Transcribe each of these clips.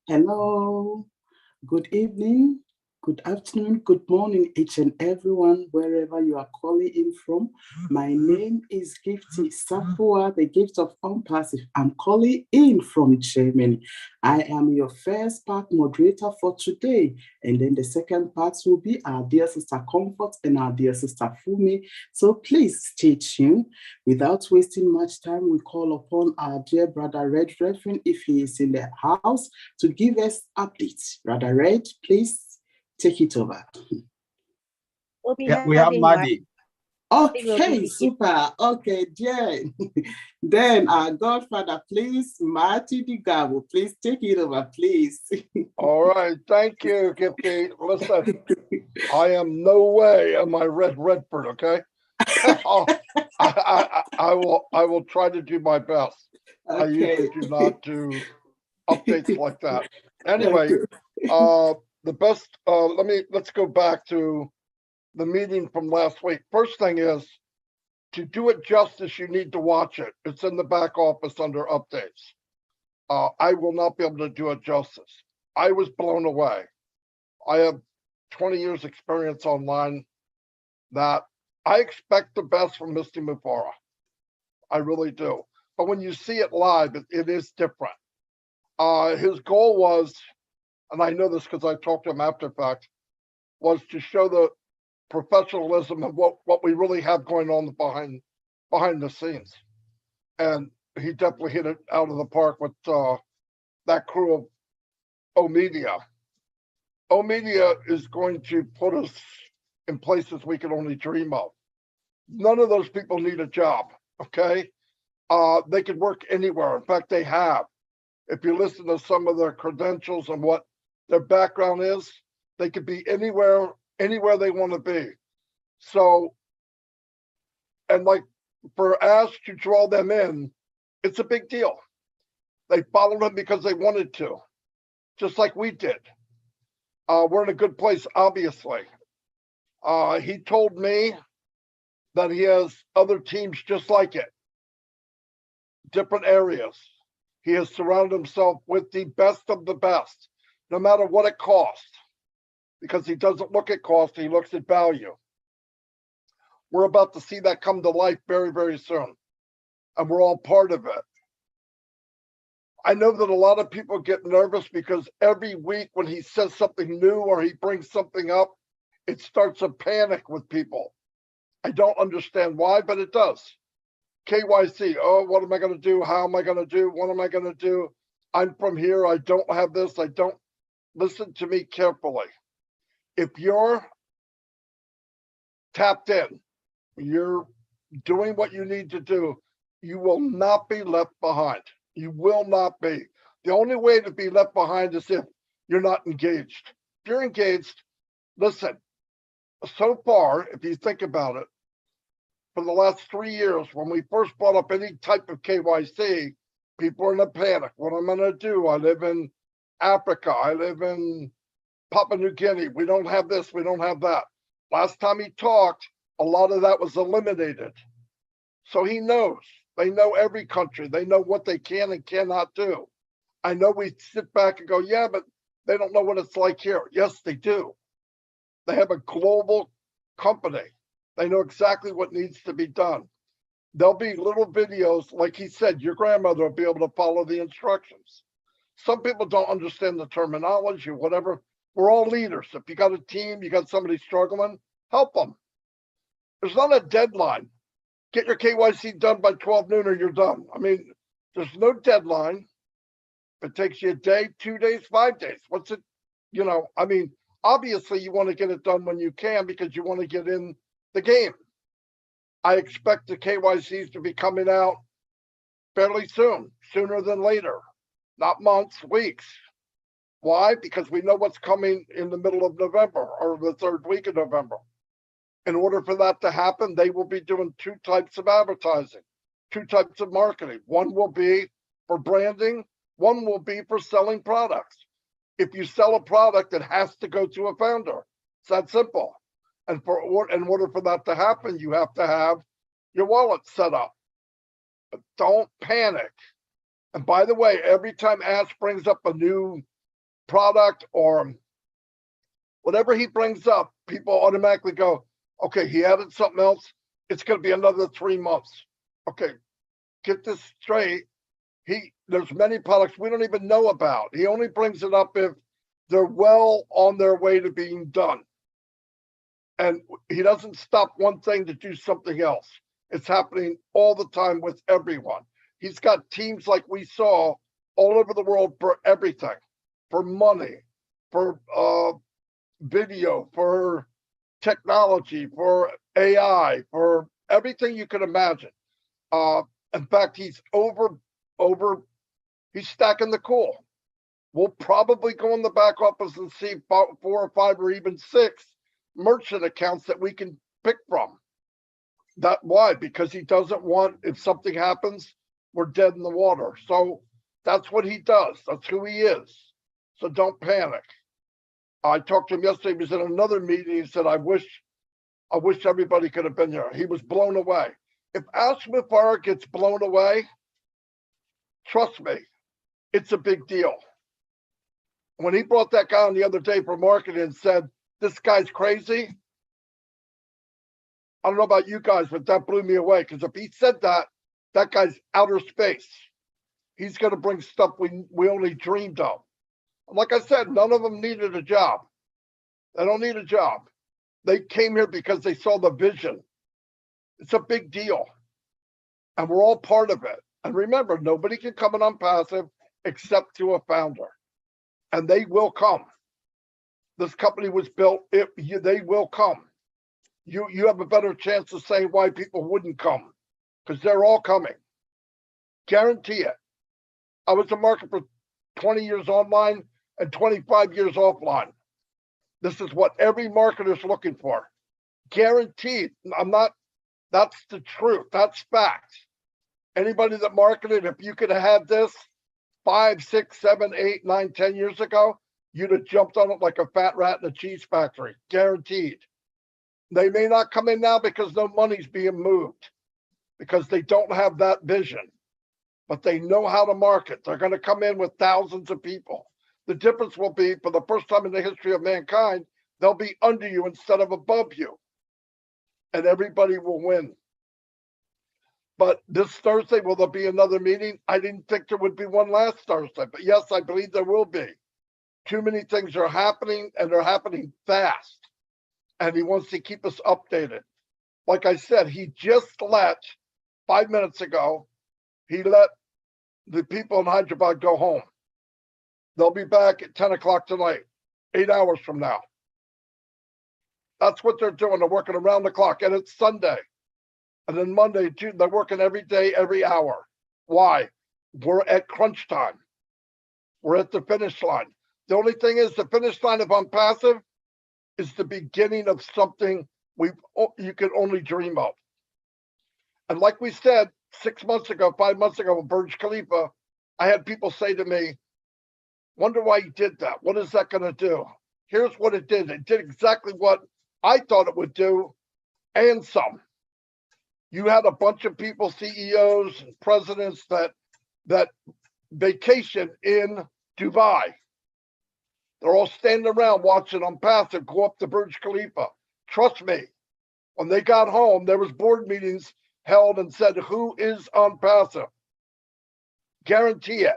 Hello, good evening, good afternoon, good morning, each and everyone, wherever you are calling in from. My name is Gifty Safua, the gift of unpassive. I'm calling in from Germany. I am your first part moderator for today, and then the second part will be our dear sister Comfort and our dear sister Fumi. So please stay tuned. Without wasting much time, we call upon our dear brother Red Reverend, if he is in the house, to give us updates. Brother Red, please take it over. Yeah, we have Maddie. Okay, super. Okay, Jen. Then our Godfather, please, Marty Digabo, please take it over, please. All right, thank you, Gifty. Listen, I am no way am I Red Redford, okay? I will try to do my best. Okay. I usually do not do updates like that. Anyway, the best. Let's go back to the meeting from last week. First thing is, to do it justice, you need to watch it. It's in the back office under updates. I will not be able to do it justice. I was blown away. I have 20 years experience online that I expect the best from Misty Mufara. I really do. But when you see it live, it is different. His goal was, and I know this because I talked to him after fact, was to show the professionalism of what we really have going on behind the scenes. And he definitely hit it out of the park with that crew of O-Media. O-Media is going to put us in places we can only dream of. None of those people need a job, okay? They could work anywhere. In fact, they have. If you listen to some of their credentials and what their background is, they could be anywhere they want to be. So, and like for Ash to draw them in, it's a big deal. They followed him because they wanted to, just like we did. We're in a good place, obviously. He told me that he has other teams just like it, different areas. He has surrounded himself with the best of the best, no matter what it costs, because he doesn't look at cost, he looks at value. We're about to see that come to life very, very soon, and we're all part of it. I know that a lot of people get nervous because every week when he says something new or he brings something up, it starts a panic with people. I don't understand why, but it does. KYC, oh, what am I going to do? How am I going to do? What am I going to do? I'm from here. I don't have this. I don't. Listen to me carefully. If you're tapped in, you're doing what you need to do, you will not be left behind. You will not be. The only way to be left behind is if you're not engaged. If you're engaged, listen, so far, if you think about it, for the last 3 years, when we first brought up any type of KYC, people are in a panic. What am I going to do? I live in Africa. I live in Papua New Guinea. We don't have this. We don't have that. Last time he talked, a lot of that was eliminated. So he knows. They know every country. They know what they can and cannot do. I know we sit back and go, yeah, but they don't know what it's like here. Yes, they do. They have a global company. They know exactly what needs to be done. There'll be little videos, like he said, your grandmother will be able to follow the instructions. Some people don't understand the terminology or whatever. We're all leaders. If you got a team, you got somebody struggling, help them. There's not a deadline. Get your KYC done by 12 noon or you're done. I mean, there's no deadline. If it takes you a day, 2 days, 5 days. What's it? I mean, obviously you want to get it done when you can because you want to get in the game. I expect the KYCs to be coming out fairly soon, sooner than later, not months, weeks. Why? Because we know what's coming in the middle of November or the third week of November. In order for that to happen, they will be doing 2 types of advertising, 2 types of marketing. One will be for branding, one will be for selling products. If you sell a product, it has to go to a founder. It's that simple. And in order for that to happen, you have to have your wallet set up. But don't panic. And by the way, every time Ash brings up a new product or whatever he brings up, people automatically go, okay, he added something else. It's going to be another 3 months. Okay, get this straight. There's many products we don't even know about. He only brings it up if they're well on their way to being done. And he doesn't stop one thing to do something else. It's happening all the time with everyone. He's got teams like we saw all over the world for everything, for money, for video, for technology, for AI, for everything you can imagine. In fact, he's he's stacking the cool. We'll probably go in the back office and see 4 or 5 or even 6 merchant accounts that we can pick from. Why? Because he doesn't want, if something happens, we're dead in the water. So that's what he does. That's who he is. So don't panic. I talked to him yesterday. He was in another meeting. He said, I wish everybody could have been there. He was blown away. If Ashmith Farah gets blown away, trust me, it's a big deal. When he brought that guy on the other day for marketing and said, this guy's crazy, I don't know about you guys, but that blew me away. Because if he said that, that guy's outer space. He's going to bring stuff we only dreamed of. Like I said, none of them needed a job. They don't need a job. They came here because they saw the vision. It's a big deal. And we're all part of it. And remember, nobody can come in on passive except through a founder. And they will come. This company was built, they will come. You have a better chance of saying why people wouldn't come, because they're all coming. Guarantee it. I was a marketer for 20 years online and 25 years offline. This is what every marketer is looking for. Guaranteed. That's the truth. That's fact. Anybody that marketed, if you could have had this 5, 6, 7, 8, 9, 10 years ago, you'd have jumped on it like a fat rat in a cheese factory. Guaranteed. They may not come in now because no money's being moved, because they don't have that vision, but they know how to market. They're going to come in with thousands of people. The difference will be, for the first time in the history of mankind, they'll be under you instead of above you, and everybody will win. But this Thursday, will there be another meeting? I didn't think there would be one last Thursday, but yes, I believe there will be. Too many things are happening, and they're happening fast. And he wants to keep us updated. Like I said, he just let, 5 minutes ago, he let the people in Hyderabad go home. They'll be back at 10 o'clock tonight, 8 hours from now. That's what they're doing. They're working around the clock, and it's Sunday. And then Monday, too, they're working every day, every hour. Why? We're at crunch time. We're at the finish line. The only thing is, the finish line of OnPassive is the beginning of something you can only dream of. And like we said, 6 months ago, 5 months ago with Burj Khalifa, I had people say to me, wonder why you did that. What is that going to do? Here's what it did. It did exactly what I thought it would do, and some. You had a bunch of people, CEOs and presidents that vacation in Dubai. They're all standing around watching OnPassive go up to Burj Khalifa. Trust me, when they got home, there was board meetings held and said, who is OnPassive? Guarantee it.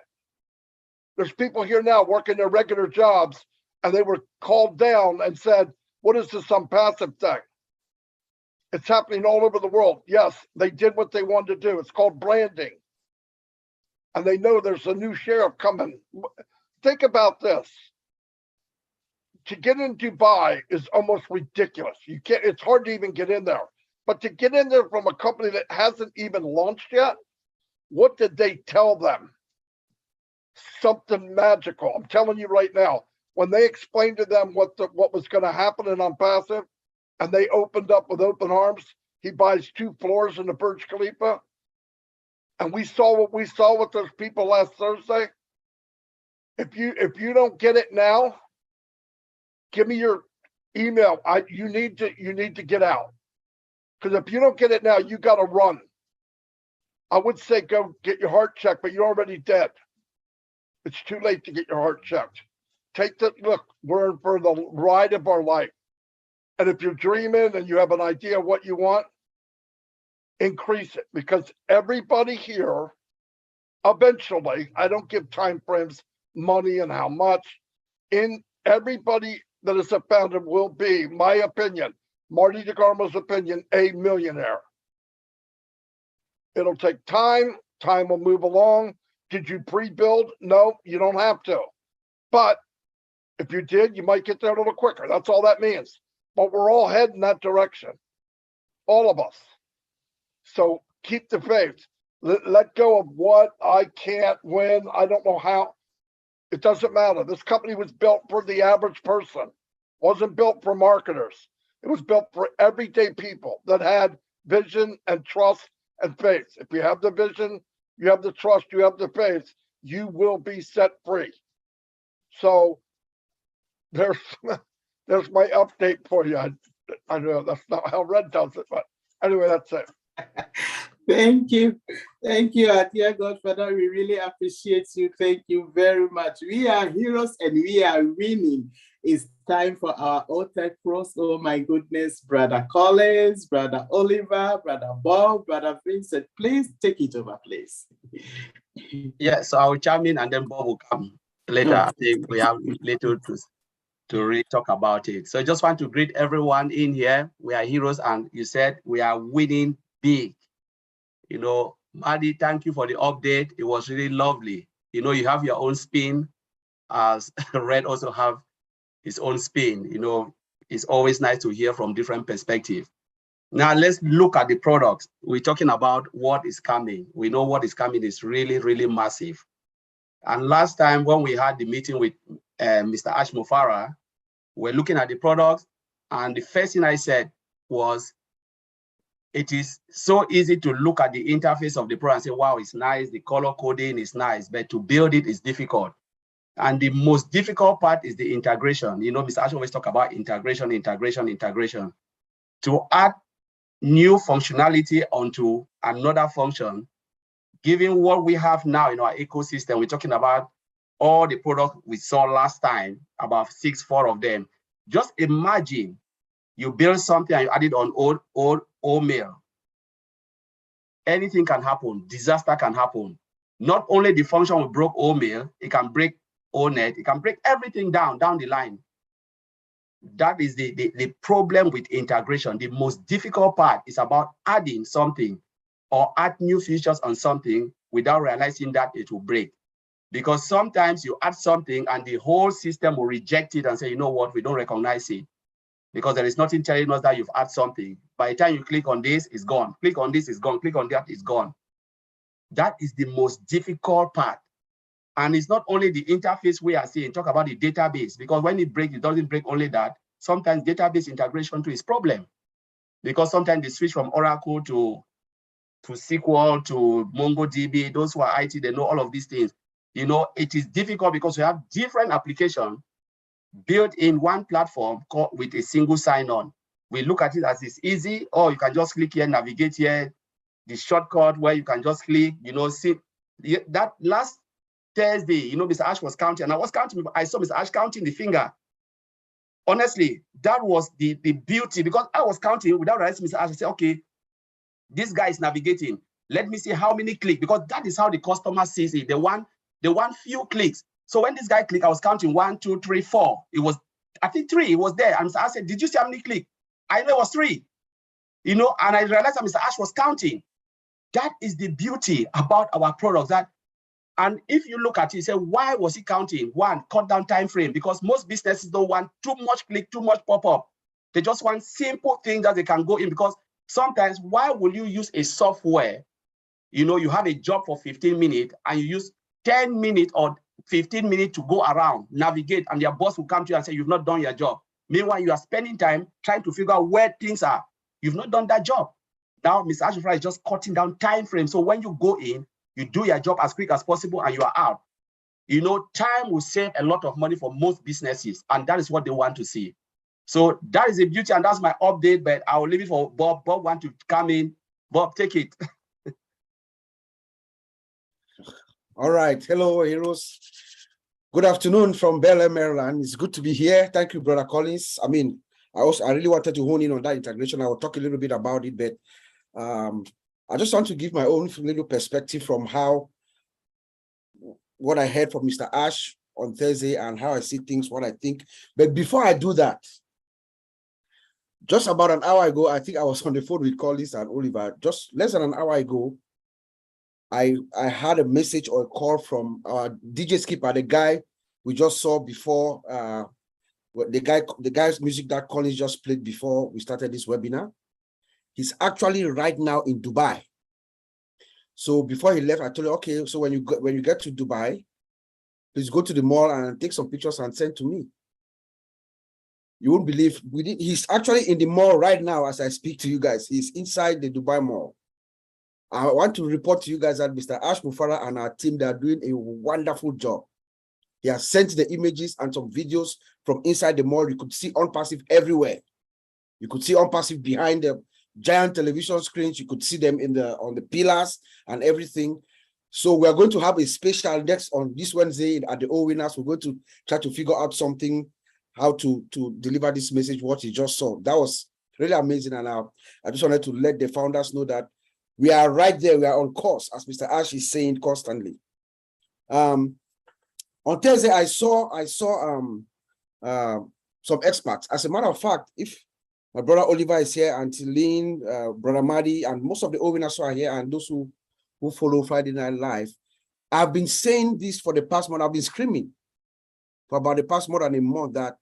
There's people here now working their regular jobs, and they were called down and said, what is this OnPassive thing? It's happening all over the world. Yes, they did what they wanted to do. It's called branding. And they know there's a new sheriff coming. Think about this. To get in Dubai is almost ridiculous. You can't, it's hard to even get in there. But to get in there from a company that hasn't even launched yet, what did they tell them? Something magical. I'm telling you right now, when they explained to them what was going to happen in OnPassive, and they opened up with open arms, he buys 2 floors in the Burj Khalifa, and we saw what we saw with those people last Thursday. If you don't get it now, give me your email. You need to get out, because if you don't get it now, you got to run. I would say go get your heart checked, but you're already dead. It's too late to get your heart checked. look, we're in for the ride of our life. And if you're dreaming and you have an idea of what you want, increase it, because everybody here, eventually, I don't give time frames, money and how much, everybody that is a founder will be, my opinion, Marty DeGarmo's opinion, a millionaire. It'll take time. Time will move along. Did you pre-build? No, you don't have to. But if you did, you might get there a little quicker. That's all that means. But we're all heading that direction. All of us. So keep the faith. Let go of what I can't win. I don't know how. It doesn't matter. This company was built for the average person. It wasn't built for marketers. It was built for everyday people that had vision and trust and faith. If you have the vision, you have the trust, you have the faith, you will be set free. So there's my update for you. I know that's not how Red does it, but anyway, that's it. Thank you. Thank you, our dear Godfather. We really appreciate you. Thank you very much. We are heroes and we are winning. It's time for our OTech Pros. Oh my goodness, Brother Collins, Brother Oliver, Brother Bob, Brother Vincent, please take it over, please. Yeah, so I'll chime in and then Bob will come later. I think we have little to really talk about it. So I just want to greet everyone in here. We are heroes, and you said we are winning big. You know, Maddie, thank you for the update. It was really lovely. You know, you have your own spin, as Red also have his own spin. You know, it's always nice to hear from different perspectives. Now let's look at the products. We're talking about what is coming. We know what is coming is really, really massive. And last time when we had the meeting with Mr. Ash Mufara, we're looking at the products, and the first thing I said was, it is so easy to look at the interface of the product and say, wow, it's nice, the color coding is nice, but to build it is difficult. And the most difficult part is the integration. You know, Mr. Ash always talk about integration. To add new functionality onto another function, given what we have now in our ecosystem, we're talking about all the products we saw last time, about 4 of them. Just imagine you build something and you add it on old mail. Anything can happen, disaster can happen. Not only the function will break old mail, it can break ONet, it can break everything down the line. That is the problem with integration. The most difficult part is about adding something or add new features on something without realizing that it will break. Because sometimes you add something and the whole system will reject it and say, you know what, we don't recognize it. Because there is nothing telling us that you've added something. By the time you click on this, it's gone. Click on this, it's gone. Click on that, it's gone. That is the most difficult part. And it's not only the interface we are seeing, talk about the database, because when it breaks, it doesn't break only that. Sometimes database integration too is problem. Because sometimes they switch from Oracle to SQL to MongoDB. Those who are IT, they know all of these things. You know, it is difficult because we have different applications built in one platform with a single sign-on. We look at it as it's easy, or you can just click here, navigate here, the shortcut where you can just click, you know, see that last Thursday, you know, Mr. Ash was counting, and I was counting, I saw Mr. Ash counting the finger. Honestly, that was the beauty, because I was counting without realizing Mr. Ash. I said, okay, this guy is navigating. Let me see how many clicks, because that is how the customer sees it. They want few clicks. So when this guy clicked, I was counting 1, 2, 3, 4. It was, I think 3, it was there. And I said, did you see how many clicks? I know it was 3. You know, and I realized that Mr. Ash was counting. That is the beauty about our products. And if you look at it, you say, why was he counting? 1, cut down time frame, because most businesses don't want too much click, too much pop-up. They just want simple things that they can go in, because sometimes why will you use a software? You know, you have a job for 15 minutes and you use 10 minutes or 15 minutes to go around, navigate, and your boss will come to you and say, you've not done your job. Meanwhile, you are spending time trying to figure out where things are. You've not done that job. Now, Mr. Ash Mufara is just cutting down time frame. So when you go in, you do your job as quick as possible and you are out. You know, time will save a lot of money for most businesses, and that is what they want to see. So that is the beauty, and that's my update, but I will leave it for Bob. Bob wants to come in. Bob, take it. All right. Hello, heroes. Good afternoon from Bel Air, Maryland. It's good to be here. Thank you, Brother Collins. I mean, I really wanted to hone in on that integration. I will talk a little bit about it, but I just want to give my own little perspective from what I heard from Mr. Ash on Thursday and how I see things, what I think. But before I do that, just about an hour ago, I think I was on the phone with Collins and Oliver. Just less than an hour ago, I had a message or a call from DJ Skipper, the guy we just saw before, the guy's music that Collins just played before we started this webinar. He's actually right now in Dubai. So before he left, I told him, okay, so when you get to Dubai, please go to the mall and take some pictures and send to me. You won't believe, he's actually in the mall right now as I speak to you guys. He's inside the Dubai mall. I want to report to you guys that Mr. Ash Mufara and our team, they are doing a wonderful job. He has sent the images and some videos from inside the mall. You could see OnPassive everywhere. You could see OnPassive behind the giant television screens. You could see them on the pillars and everything. So we are going to have a special next on this Wednesday at the O Winners. We're going to try to figure out something, how to deliver this message, what you just saw. That was really amazing. And I just wanted to let the founders know that we are right there. We are on course, as Mr. Ash is saying constantly. On Thursday, I saw some experts. As a matter of fact, if my brother Oliver is here, Auntie Lynn, Brother Madi, and most of the O-Winners are here, and those who follow Friday Night Live, I've been saying this for the past month. I've been screaming for about the past more than a month that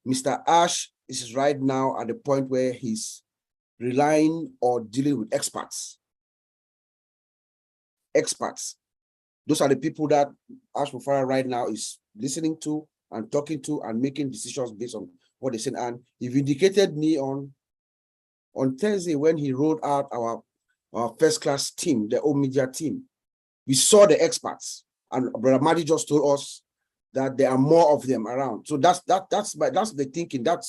Mr. Ash is right now at the point where he's relying or dealing with experts. Experts. Those are the people that Ash Mufara right now is listening to and talking to and making decisions based on what they said. And he vindicated me on Thursday when he rolled out our first-class team, the O-Media team. We saw the experts, and Brother Madi just told us that there are more of them around. So that's the thinking. That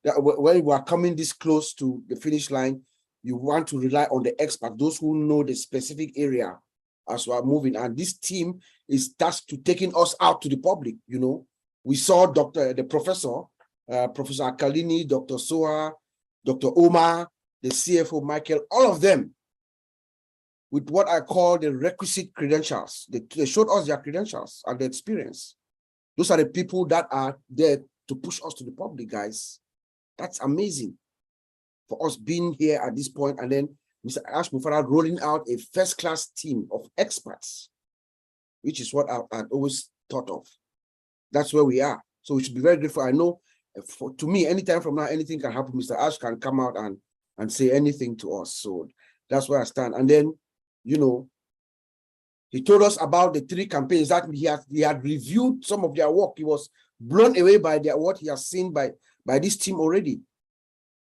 when we are coming this close to the finish line, you want to rely on the experts, those who know the specific area as we are moving. And this team is tasked to taking us out to the public. You know, we saw the professor, Professor Akalini, Dr. Soha, Dr. Omar, the CFO Michael, all of them with what I call the requisite credentials. They showed us their credentials and their experience. Those are the people that are there to push us to the public, guys. That's amazing for us being here at this point, and then Mr. Ash Mufara rolling out a first-class team of experts, which is what I've always thought of. That's where we are. So we should be very grateful. I know, to me, anytime from now, anything can happen. Mr. Ash can come out and say anything to us. So that's where I stand. And then, you know, he told us about the 3 campaigns that he had reviewed some of their work. He was blown away by what he has seen by this team already.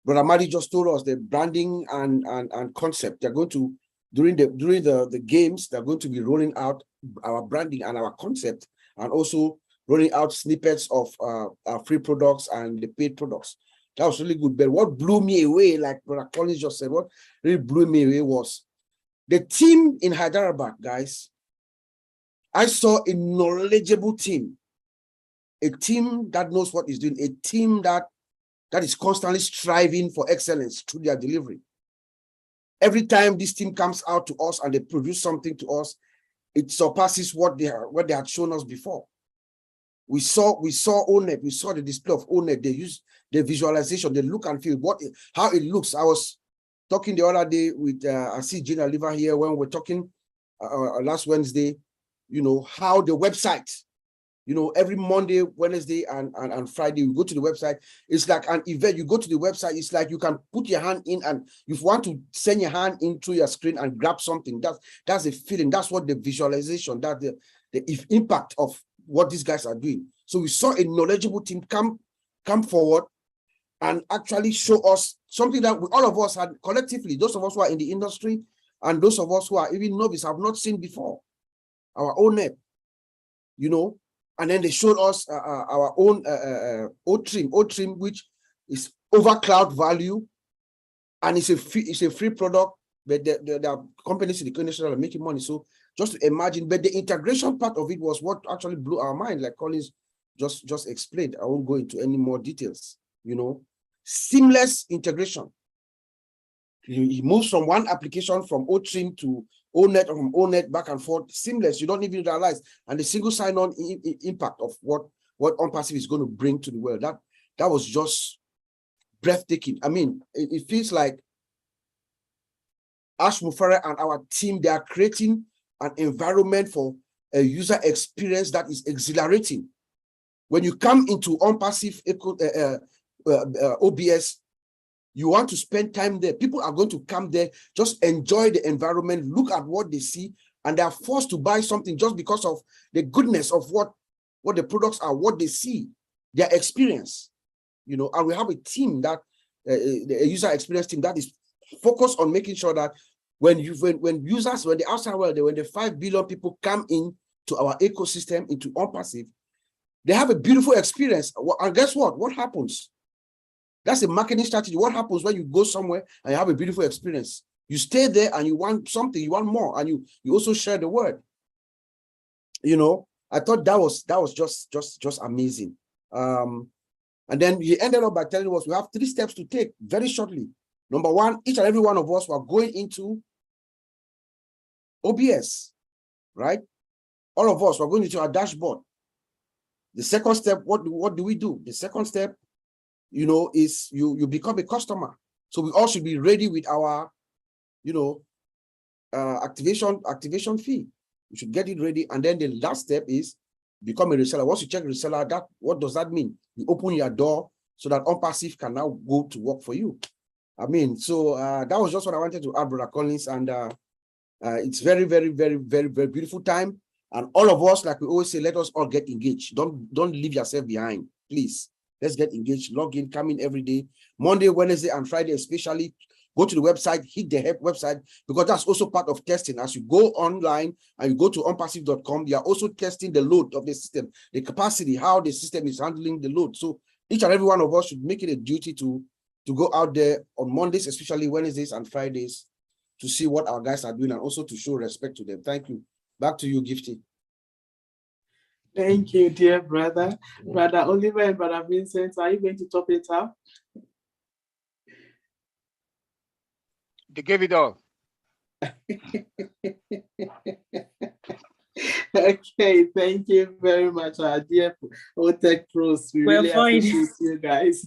Brother Madi just told us the branding and concept. They're going to, during the games, they're going to be rolling out our branding and our concept, and also rolling out snippets of our free products and the paid products. That was really good. But what blew me away, like Brother Collins just said, what really blew me away was the team in Hyderabad, guys. I saw a knowledgeable team, a team that knows what it's doing, a team that is constantly striving for excellence through their delivery. Every time this team comes out to us and they produce something to us, it surpasses what they had shown us before. We saw ONET, we saw the display of ONET. They use the visualization, the look and feel, how it looks. I was talking the other day with I see Gina Liver here when we're talking last Wednesday, you know, how the website, you know, every Monday, Wednesday, and Friday, you go to the website. It's like an event. You go to the website, it's like you can put your hand in, and if you want to send your hand into your screen and grab something, that's a feeling. That's what the visualization, that the impact of what these guys are doing. So we saw a knowledgeable team come forward and actually show us something that all of us had collectively, those of us who are in the industry and those of us who are even novice, have not seen before. Our own net, you know, and then they showed us our own O-Trim, which is over cloud value, and it's a free product, but there are companies in the industry that are making money. So just to imagine. But the integration part of it was what actually blew our mind, like Collins just explained. I won't go into any more details, you know. Seamless integration. He moves from one application from OTRIM to ONET, or from ONET back and forth, seamless. You don't even realize. And the single sign-on impact of what OnPassive is going to bring to the world. That was just breathtaking. I mean, it feels like Ash Mufareh and our team, they are creating an environment for a user experience that is exhilarating. When you come into OnPassive OBS, you want to spend time there. People are going to come there, just enjoy the environment, look at what they see, and they are forced to buy something just because of the goodness of what the products are, what they see, their experience. You know, and we have a team that, a user experience team that is focused on making sure that when the outside world, when the 5 billion people come in to our ecosystem, into OnPassive, they have a beautiful experience. And guess what? What happens? That's a marketing strategy. What happens when you go somewhere and you have a beautiful experience? You stay there and you want something, you want more, and you also share the word. You know, I thought that was just amazing. And then he ended up by telling us we have 3 steps to take very shortly. Number 1, each and every one of us were going into OBS, right? All of us were going into our dashboard. The second step, what do we do? The second step, you know, is you become a customer. So we all should be ready with our, you know, activation fee. You should get it ready. And then the last step is become a reseller. Once you check reseller, what does that mean? You open your door so that OnPassive can now go to work for you. I mean, so that was just what I wanted to add, Brother Collins. And it's very, very, very, very, very beautiful time. And all of us, like we always say, let us all get engaged. Don't leave yourself behind, please. Let's get engaged, log in, come in every day, Monday, Wednesday, and Friday especially. Go to the website, hit the help website, because that's also part of testing. As you go online and you go to onpassive.com, you are also testing the load of the system, the capacity, how the system is handling the load. So each and every one of us should make it a duty to go out there on Mondays, especially Wednesdays and Fridays, to see what our guys are doing and also to show respect to them. Thank you. Back to you, Gifty. Thank you, dear brother. Brother Oliver and Brother Vincent, are you going to top it up? To give it all. Okay, thank you very much, our dear OTech Pros. We really appreciate you guys.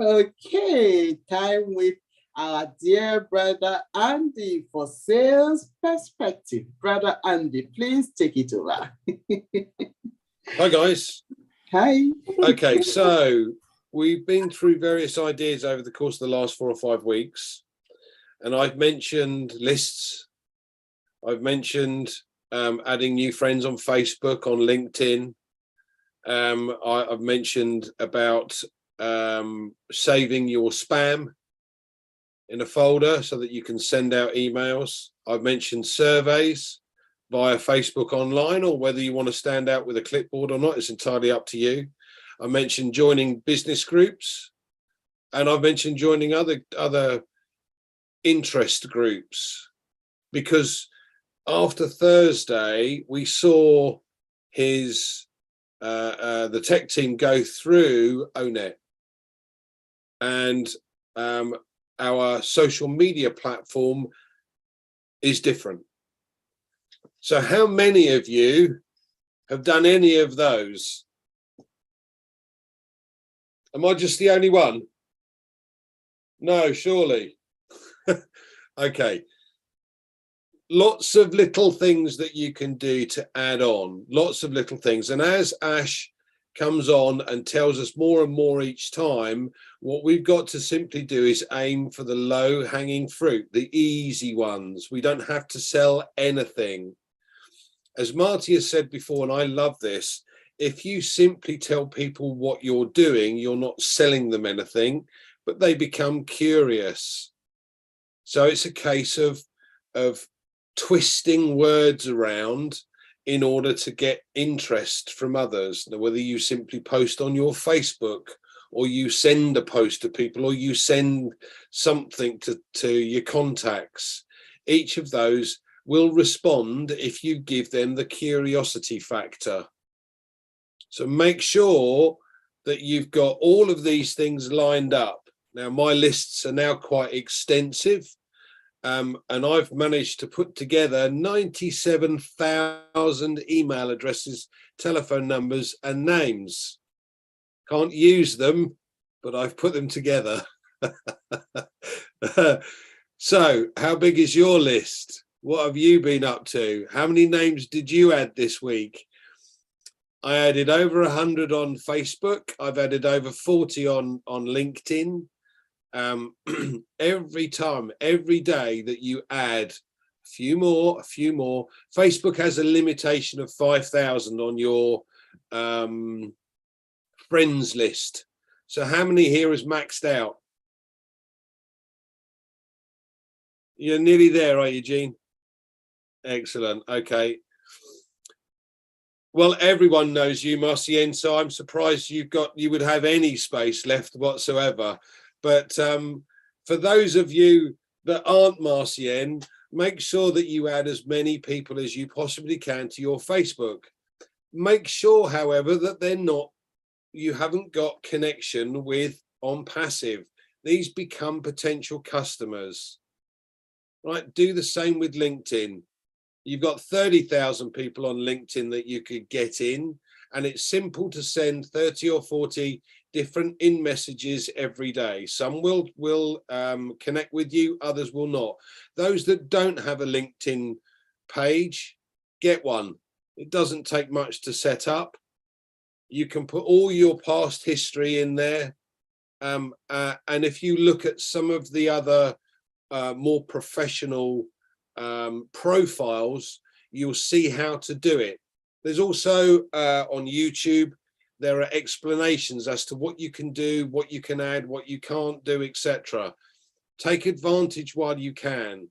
Okay, time with our dear brother Andy for sales perspective. Brother Andy, please take it over. Hi, guys. Hi. Okay, so we've been through various ideas over the course of the last 4 or 5 weeks, and I've mentioned lists. I've mentioned adding new friends on Facebook, on LinkedIn. I've mentioned about saving your spam in a folder so that you can send out emails. I've mentioned surveys via Facebook online, or whether you want to stand out with a clipboard or not, it's entirely up to you. I mentioned joining business groups, and I've mentioned joining other interest groups, because after Thursday we saw the tech team go through ONET, and our social media platform is different. So how many of you have done any of those? Am I just the only one? No, surely. Okay. Lots of little things that you can do to add on, lots of little things. And as Ash comes on and tells us more and more each time, what we've got to simply do is aim for the low-hanging fruit, the easy ones. We don't have to sell anything. As Marty has said before, and I love this, if you simply tell people what you're doing, you're not selling them anything, but they become curious. So it's a case of twisting words around in order to get interest from others. Now, whether you simply post on your Facebook, or you send a post to people, or you send something to your contacts, each of those will respond if you give them the curiosity factor. So make sure that you've got all of these things lined up. Now, my lists are now quite extensive, and I've managed to put together 97,000 email addresses, telephone numbers, and names. Can't use them, but I've put them together. So, how big is your list? What have you been up to? How many names did you add this week? I added over 100 on Facebook. I've added over 40 on LinkedIn. Every time, every day that you add a few more. Facebook has a limitation of 5,000 on your friends list. So how many here is maxed out? You're nearly there, are you, Gene? Excellent. Okay. Well, everyone knows you, Marcienne, so I'm surprised you would have any space left whatsoever. But for those of you that aren't Marcienne, make sure that you add as many people as you possibly can to your Facebook. Make sure, however, that you haven't got connection with OnPassive. These become potential customers, right? Do the same with LinkedIn. You've got 30,000 people on LinkedIn that you could get in, and it's simple to send 30 or 40 different in messages every day. Some will connect with you, others will not. Those that don't have a LinkedIn page, get one. It doesn't take much to set up. You can put all your past history in there. And if you look at some of the other more professional profiles, you'll see how to do it. There's also on YouTube, there are explanations as to what you can do, what you can add, what you can't do, etc. Take advantage while you can.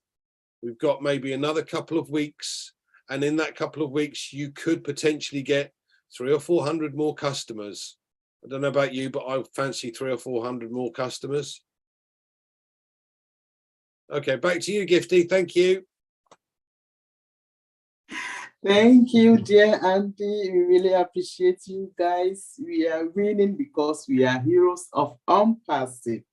We've got maybe another couple of weeks, and in that couple of weeks, you could potentially get 300 or 400 more customers. I don't know about you, but I fancy 300 or 400 more customers. Okay, back to you, Gifty. Thank you. Thank you, dear Andy. We really appreciate you guys. We are winning because we are heroes of OnPassive.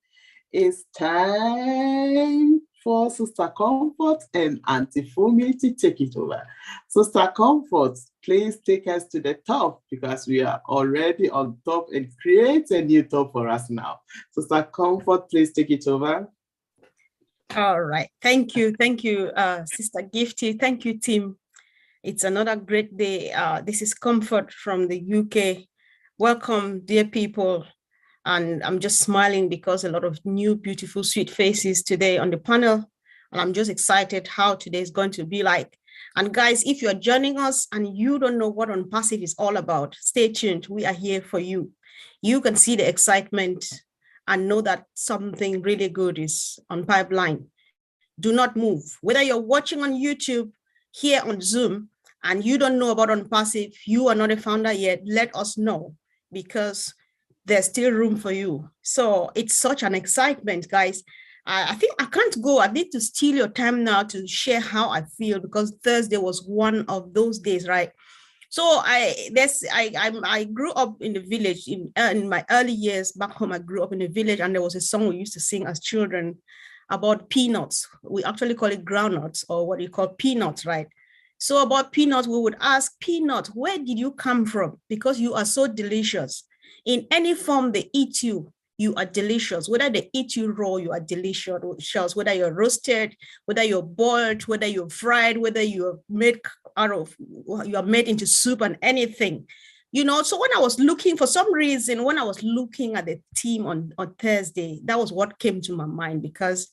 It's time for Sister Comfort and Auntie Fumi to take it over. Sister Comfort, please take us to the top because we are already on top and create a new top for us now. Sister Comfort, please take it over. All right. Thank you. Thank you, Sister Gifty. Thank you, team. It's another great day. This is Comfort from the UK. Welcome, dear people. And I'm just smiling because a lot of new, beautiful, sweet faces today on the panel. And I'm just excited how today is going to be like. And guys, if you're joining us and you don't know what OnPassive is all about, stay tuned. We are here for you. You can see the excitement and know that something really good is on pipeline. Do not move. Whether you're watching on YouTube, here on Zoom, and you don't know about OnPassive, you are not a founder yet, let us know because there's still room for you. So it's such an excitement, guys. I think I can't go. I need to steal your time now to share how I feel because Thursday was one of those days, right? So I grew up in the village in my early years back home. I grew up in the village, and there was a song we used to sing as children about peanuts. We actually call it groundnuts, or what you call peanuts, right? So about peanuts, we would ask, peanut, where did you come from? Because you are so delicious. In any form they eat you, you are delicious. Whether they eat you raw, you are delicious. Whether you're roasted, whether you're boiled, whether you're fried, whether you're made you are made into soup and anything. You know, so when I was looking, for some reason, when I was looking at the team on Thursday, that was what came to my mind because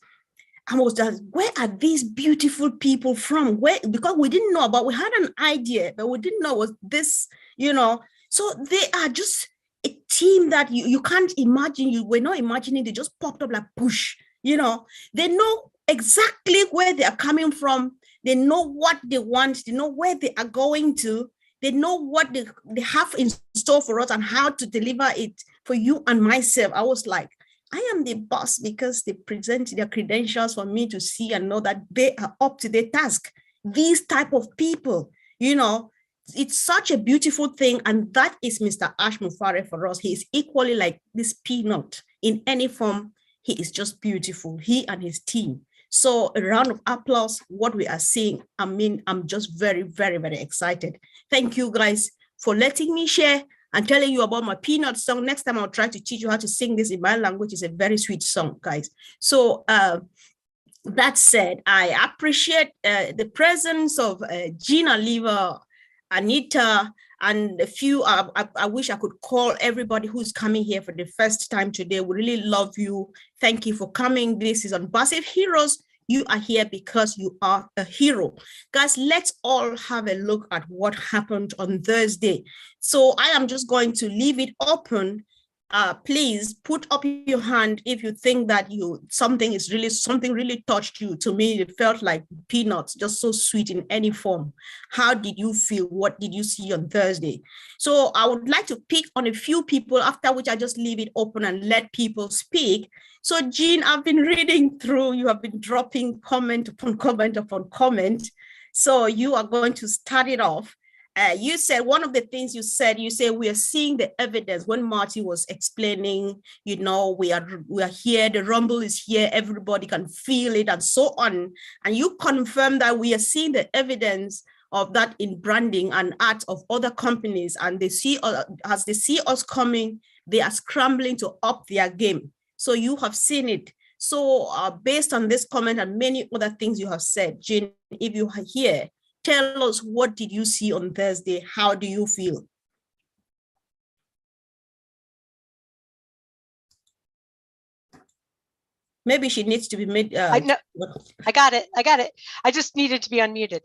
I was just, where are these beautiful people from? Where? Because we didn't know about, we had an idea, but we didn't know was this, you know. So they are just a team that you can't imagine. You were not imagining, they just popped up like push, you know. They know exactly where they are coming from. They know what they want. They know where they are going to. They know what they have in store for us and how to deliver it for you and myself. I was like, I am the boss because they present their credentials for me to see and know that they are up to their task. these type of people, you know, it's such a beautiful thing. And that is Mr. Ash Mufare for us. He is equally like this peanut in any form. He is just beautiful, he and his team. So a round of applause, what we are seeing. I mean, I'm just very, very, very excited. Thank you guys for letting me share and telling you about my peanut song. Next time I'll try to teach you how to sing this in my language. It's a very sweet song, guys. So that said, I appreciate the presence of Gina Lever, Anita, and a few. I wish I could call everybody who's coming here for the first time today. We really love you. Thank you for coming. This is Unpassive Heroes. You are here because you are a hero. Guys, let's all have a look at what happened on Thursday. So I am just going to leave it open. Please put up your hand if you think that something really touched you. To me, it felt like peanuts, just so sweet in any form. How did you feel? What did you see on Thursday? So I would like to pick on a few people, after which I just leave it open and let people speak. So Jean, I've been reading through, you have been dropping comment upon comment upon comment. So you are going to start it off. You said one of the things you said we are seeing the evidence. When Marty was explaining, you know, we are here, the rumble is here, everybody can feel it and so on. And you confirmed that we are seeing the evidence of that in branding and art of other companies, and they see, as they see us coming, they are scrambling to up their game. So you have seen it. So based on this comment and many other things you have said, Jane, if you are here, tell us, what did you see on Thursday? How do you feel? Maybe she needs to be made. I got it. I just needed to be unmuted.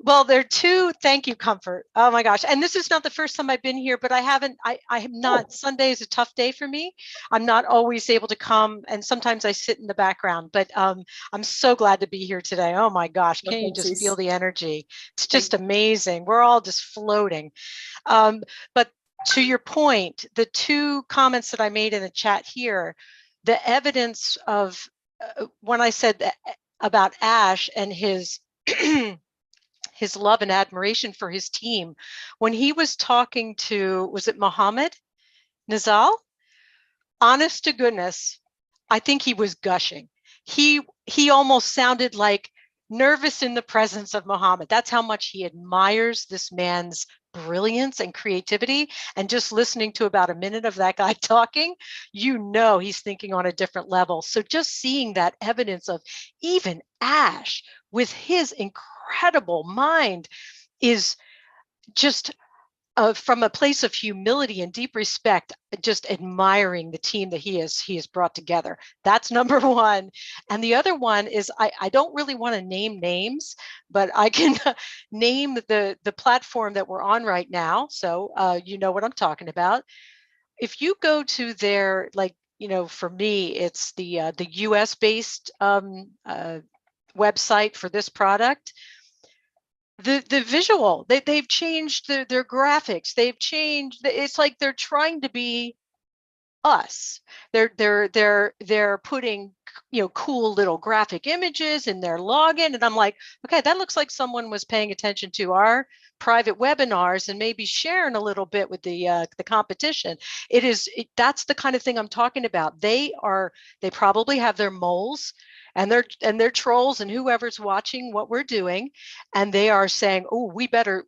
Well, there are two. Thank you, Comfort. Oh my gosh. And this is not the first time I've been here, but I have not. Sunday is a tough day for me. I'm not always able to come, and sometimes I sit in the background, but I'm so glad to be here today. Oh my gosh. Can you just feel the energy? It's just amazing. We're all just floating. But to your point, the two comments that I made in the chat here, the evidence of when I said that about Ash and his his love and admiration for his team, when he was talking to, was it Mohammed Nizal? Honest to goodness, I think he was gushing. He almost sounded like nervous in the presence of Mohammed. That's how much he admires this man's brilliance and creativity. And just listening to about a minute of that guy talking, you know he's thinking on a different level. So just seeing that evidence of even Ash with his incredible mind is just from a place of humility and deep respect, just admiring the team that he has brought together. That's number one. And the other one is, I don't really want to name names, but I can name the platform that we're on right now. So you know what I'm talking about. If you go to their, like, you know, for me, it's the US based website for this product. The visual, they've changed their graphics. They've changed. It's like they're trying to be us. They're putting, you know, cool little graphic images in their login, and I'm like, okay, that looks like someone was paying attention to our private webinars and maybe sharing a little bit with the competition. That's the kind of thing I'm talking about. They probably have their moles and their trolls and whoever's watching what we're doing, and they are saying, oh, we better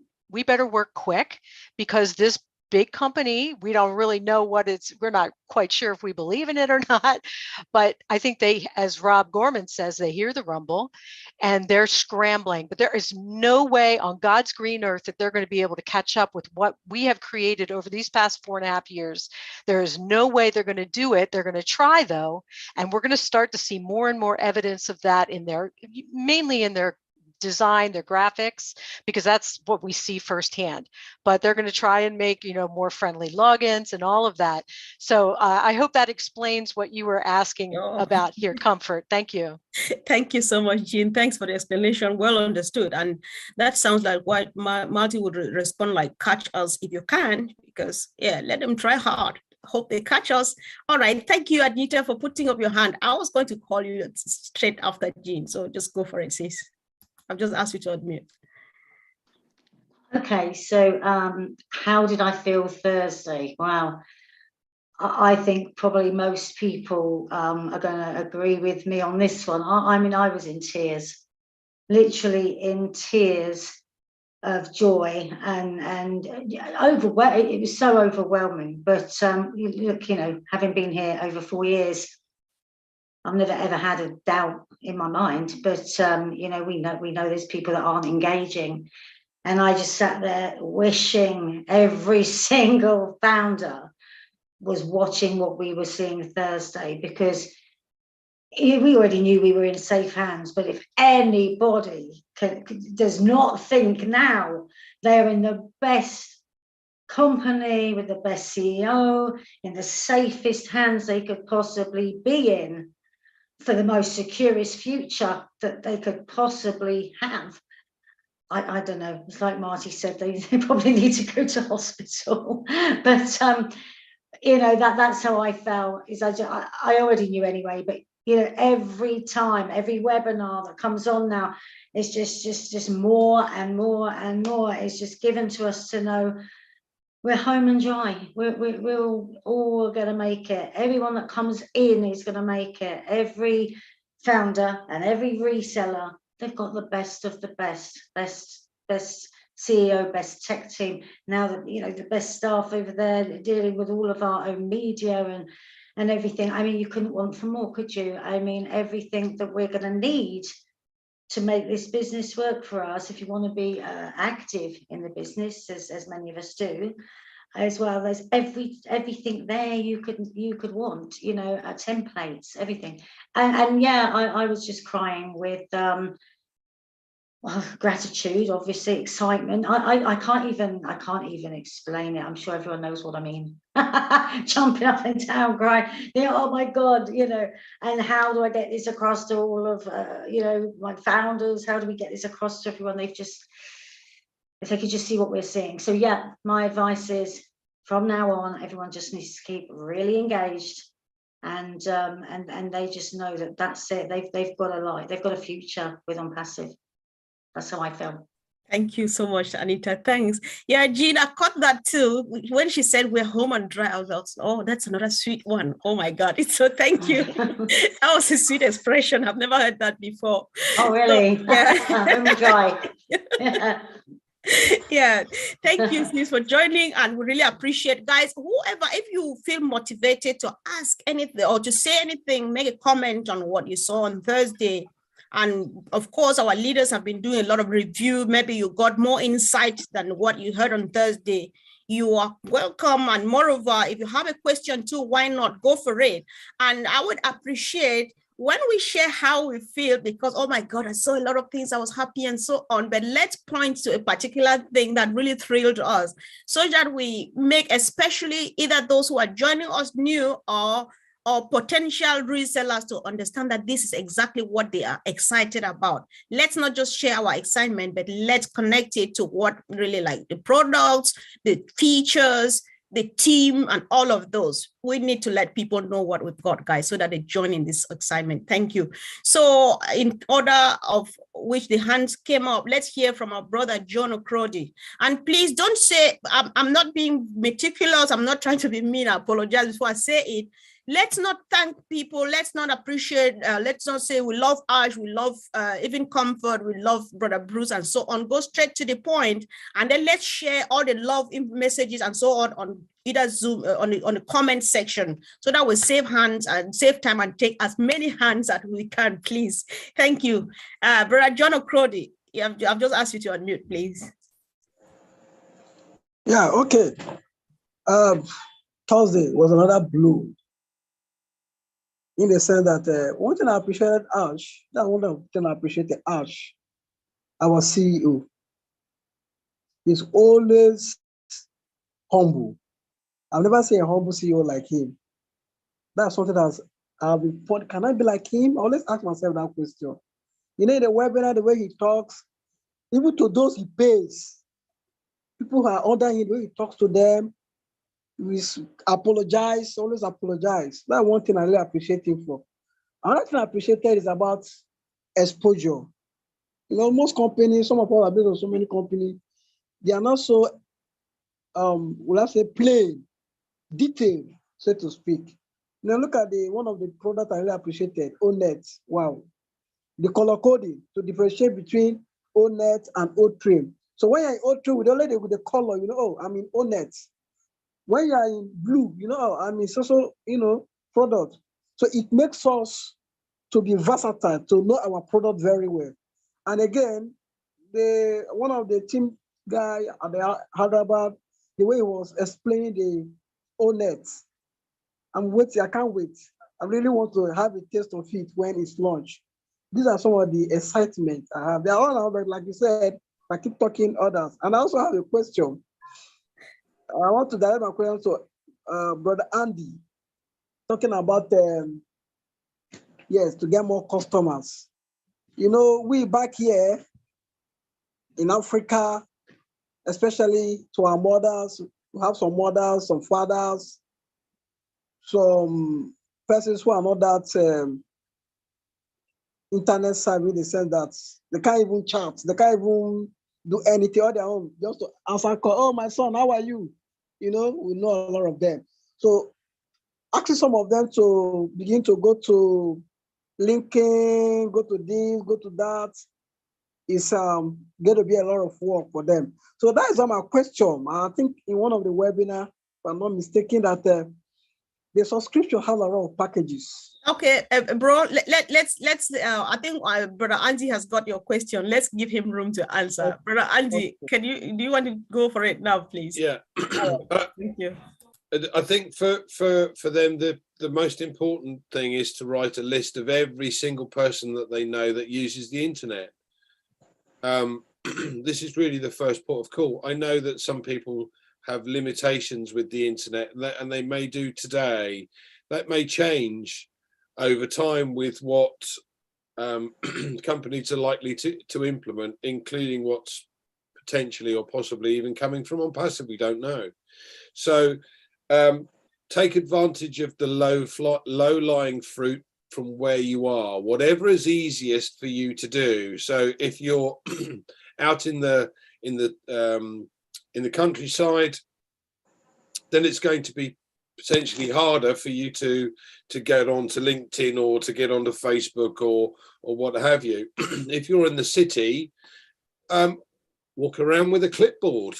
work quick, because this big company, we don't really know we're not quite sure if we believe in it or not, but I think they, as Rob Gorman says, they hear the rumble and they're scrambling. But there is no way on God's green earth that they're going to be able to catch up with what we have created over these past 4.5 years. There is no way they're going to do it. They're going to try, though, and we're going to start to see more and more evidence of that mainly in their design, their graphics, because that's what we see firsthand. But they're going to try and make, you know, more friendly logins and all of that. So I hope that explains what you were asking about here, Comfort. Thank you. Thank you so much, Jean. Thanks for the explanation. Well understood. And that sounds like what Marty would respond, like, catch us if you can, because yeah, let them try hard. Hope they catch us. All right. Thank you, Anita, for putting up your hand. I was going to call you straight after Jean, so just go for it, sis. I've just asked you to unmute. Okay, so how did I feel Thursday? Wow. I think probably most people are going to agree with me on this one. I mean, I was in tears, literally in tears of joy and it was so overwhelming. But look, you know, having been here over 4 years, I've never ever had a doubt in my mind. But you know, we know there's people that aren't engaging, and I just sat there wishing every single founder was watching what we were seeing Thursday, because we already knew we were in safe hands. But if anybody does not think now they're in the best company with the best CEO, in the safest hands they could possibly be in, for the most securest future that they could possibly have, I don't know. It's like Marty said, they probably need to go to hospital. But you know, that's how I felt. Is I already knew anyway, but you know, every time, every webinar that comes on now, it's just more and more and more. It's just given to us to know we're home and dry. We're all going to make it. Everyone that comes in is going to make it. Every founder and every reseller, they've got the best of the best CEO, best tech team. Now that, you know, the best staff over there dealing with all of our own media and everything. I mean, you couldn't want for more, could you? I mean, everything that we're going to need to make this business work for us, if you want to be active in the business, as many of us do, as well. There's everything there you could want, you know, templates, everything. And yeah, I was just crying with gratitude, obviously, excitement. I can't even explain it. I'm sure everyone knows what I mean. Jumping up and down, crying, you know, oh my God, you know, and how do I get this across to all of you know, my founders? How do we get this across to everyone? If they could just see what we're seeing. So yeah, my advice is, from now on, everyone just needs to keep really engaged, and they just know that that's it. They've got a life, they've got a future with OnPassive. That's how I felt. Thank you so much, Anita. Thanks. Yeah, Jean, I caught that too. When she said we're home and dry, I was like, oh, that's another sweet one. Oh my God. So thank you. That was a sweet expression. I've never heard that before. Oh, really? So, yeah. Home and dry. Yeah, thank you, sis, for joining, and we really appreciate, guys. Whoever, if you feel motivated to ask anything or to say anything, make a comment on what you saw on Thursday. And of course, our leaders have been doing a lot of review. Maybe you got more insight than what you heard on Thursday. You are welcome. And moreover, if you have a question too, why not go for it? And I would appreciate when we share how we feel, because, oh my God, I saw a lot of things, I was happy and so on, but let's point to a particular thing that really thrilled us, so that we make, especially either those who are joining us new or potential resellers, to understand that this is exactly what they are excited about. Let's not just share our excitement, but let's connect it to what really, like the products, the features, the team, and all of those. We need to let people know what we've got, guys, so that they join in this excitement. Thank you. So in order of which the hands came up, let's hear from our brother, John Okrodi. And please don't say, I'm not being meticulous. I'm not trying to be mean. I apologize before I say it. Let's not thank people. Let's not appreciate. Let's not say we love Ash, we love even Comfort, we love Brother Bruce, and so on. Go straight to the point, and then let's share all the love messages and so on either Zoom on the comment section, so that we save hands and save time and take as many hands as we can, please. Thank you, Brother John Okrodi. I've just asked you to unmute, please. Yeah. Okay. Thursday was another blow, in the sense that one thing I appreciated Ash, that one thing I appreciated Ash, our CEO, is always humble. I've never seen a humble CEO like him. That's something that's, can I be like him? I always ask myself that question. You know, in the webinar, the way he talks, even to those he pays, people who are under him, the way he talks to them, we apologize, always apologize. That's one thing I really appreciate him for. Another thing I appreciated is about exposure. most companies, some of us are based on so many companies, they are not so, will I say, plain, detailed, so to speak. Now look at one of the products I really appreciated, ONET. Wow. The color coding to differentiate between ONET and O-Trim. So when you're in O-Trim, with only with the color, oh, I'm in ONET. When you're in blue, oh, I'm in social, product. So it makes us to be versatile, to know our product very well. And again, one of the team guy at the Hyderabad, the way he was explaining the ONET, I'm waiting, I can't wait. I really want to have a taste of it when it's launched. These are some of the excitement I have. They are all out, like you said, I keep talking others. And I also have a question. I want to direct my question to Brother Andy, talking about, yes, to get more customers. We back here in Africa, especially to our mothers, we have some mothers, some fathers, some persons who are not that internet savvy, in the sense that they can't even chat, they can't even do anything on their own, just to answer call, oh, my son, how are you? We know a lot of them. So asking some of them to begin to go to LinkedIn, go to this, go to that, is going to be a lot of work for them. So that is my question. I think in one of the webinars, if I'm not mistaken, that the subscription has a lot of packages. Okay, bro, let's I think Brother Andy has got your question. Let's give him room to answer. Brother Andy, do you want to go for it now, please? Yeah. Thank you. I think for them, the most important thing is to write a list of every single person that they know that uses the internet. This is really the first port of call. I know that some people have limitations with the internet, and they may do today. That may change over time with what companies are likely to implement, including what's potentially or possibly even coming from OnPassive. We don't know. So take advantage of the low-lying fruit from where you are, whatever is easiest for you to do. So if you're out in the countryside, then it's going to be potentially harder for you to get onto LinkedIn or to get onto Facebook or what have you. If you're in the city, walk around with a clipboard.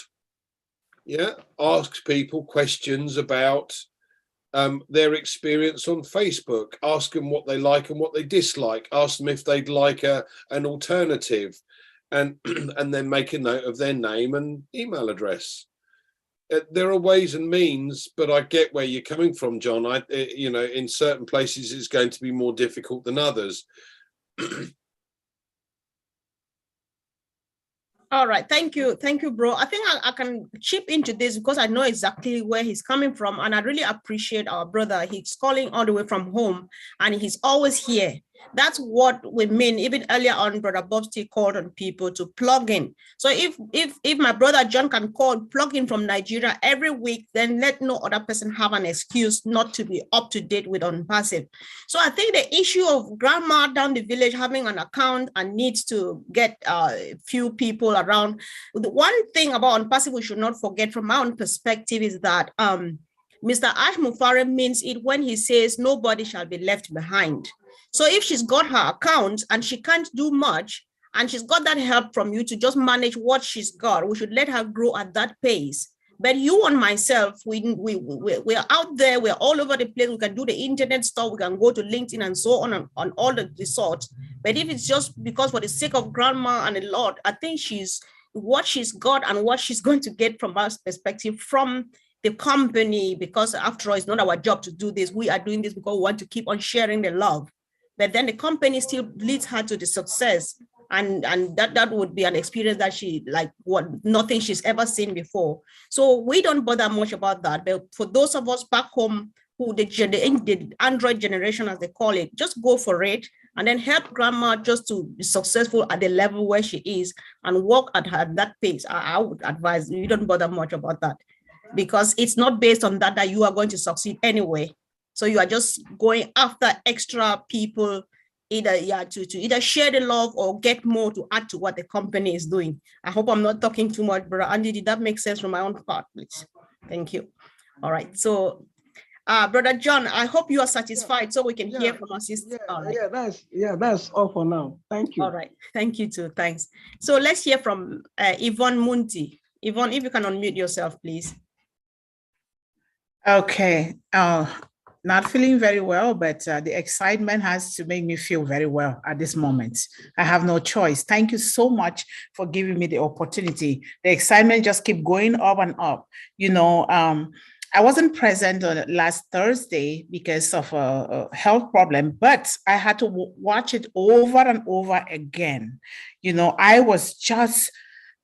Yeah, ask people questions about their experience on Facebook. Ask them what they like and what they dislike. Ask them if they'd like an alternative, and then make a note of their name and email address. There are ways and means, but I get where you're coming from, John. In certain places it's going to be more difficult than others. All right, thank you, bro. I think I can chip into this because I know exactly where he's coming from, and I really appreciate our brother. He's calling all the way from home, and he's always here. That's what we mean. Even earlier on, Brother Bob still called on people to plug in. So if my brother John can plug in from Nigeria every week, then let no other person have an excuse not to be up to date with OnPassive. So I think the issue of grandma down the village having an account and needs to get a few people around. The one thing about OnPassive we should not forget from my own perspective is that Mr. Ash Mufareh means it when he says nobody shall be left behind. So if she's got her account and she can't do much, and she's got that help from you to just manage what she's got, we should let her grow at that pace. But you and myself, we're out there, we're all over the place. We can do the internet stuff, we can go to LinkedIn and so on all the sorts. But if it's just because for the sake of grandma and a lot, I think what she's got and what she's going to get from our perspective from the company, because after all, it's not our job to do this. We are doing this because we want to keep on sharing the love. But then the company still leads her to the success. And that would be an experience that nothing she's ever seen before. So we don't bother much about that. But for those of us back home who the Android generation, as they call it, just go for it and then help grandma just to be successful at the level where she is and work at that pace. I would advise you don't bother much about that, because it's not based on that you are going to succeed anyway. So you are just going after extra people to either share the love or get more to add to what the company is doing. I hope I'm not talking too much, Brother Andy. Did that make sense from my own part, please? Thank you. All right. So, Brother John, I hope you are satisfied so we can hear from our sister. That's all for now. Thank you. All right. Thank you too. Thanks. So let's hear from Yvonne Munti. Yvonne, if you can unmute yourself, please. Okay. Not feeling very well, but the excitement has to make me feel very well at this moment. I have no choice. Thank you so much for giving me the opportunity. The excitement just keeps going up and up. You know, I wasn't present on last Thursday because of a health problem, but I had to watch it over and over again. You know, I was just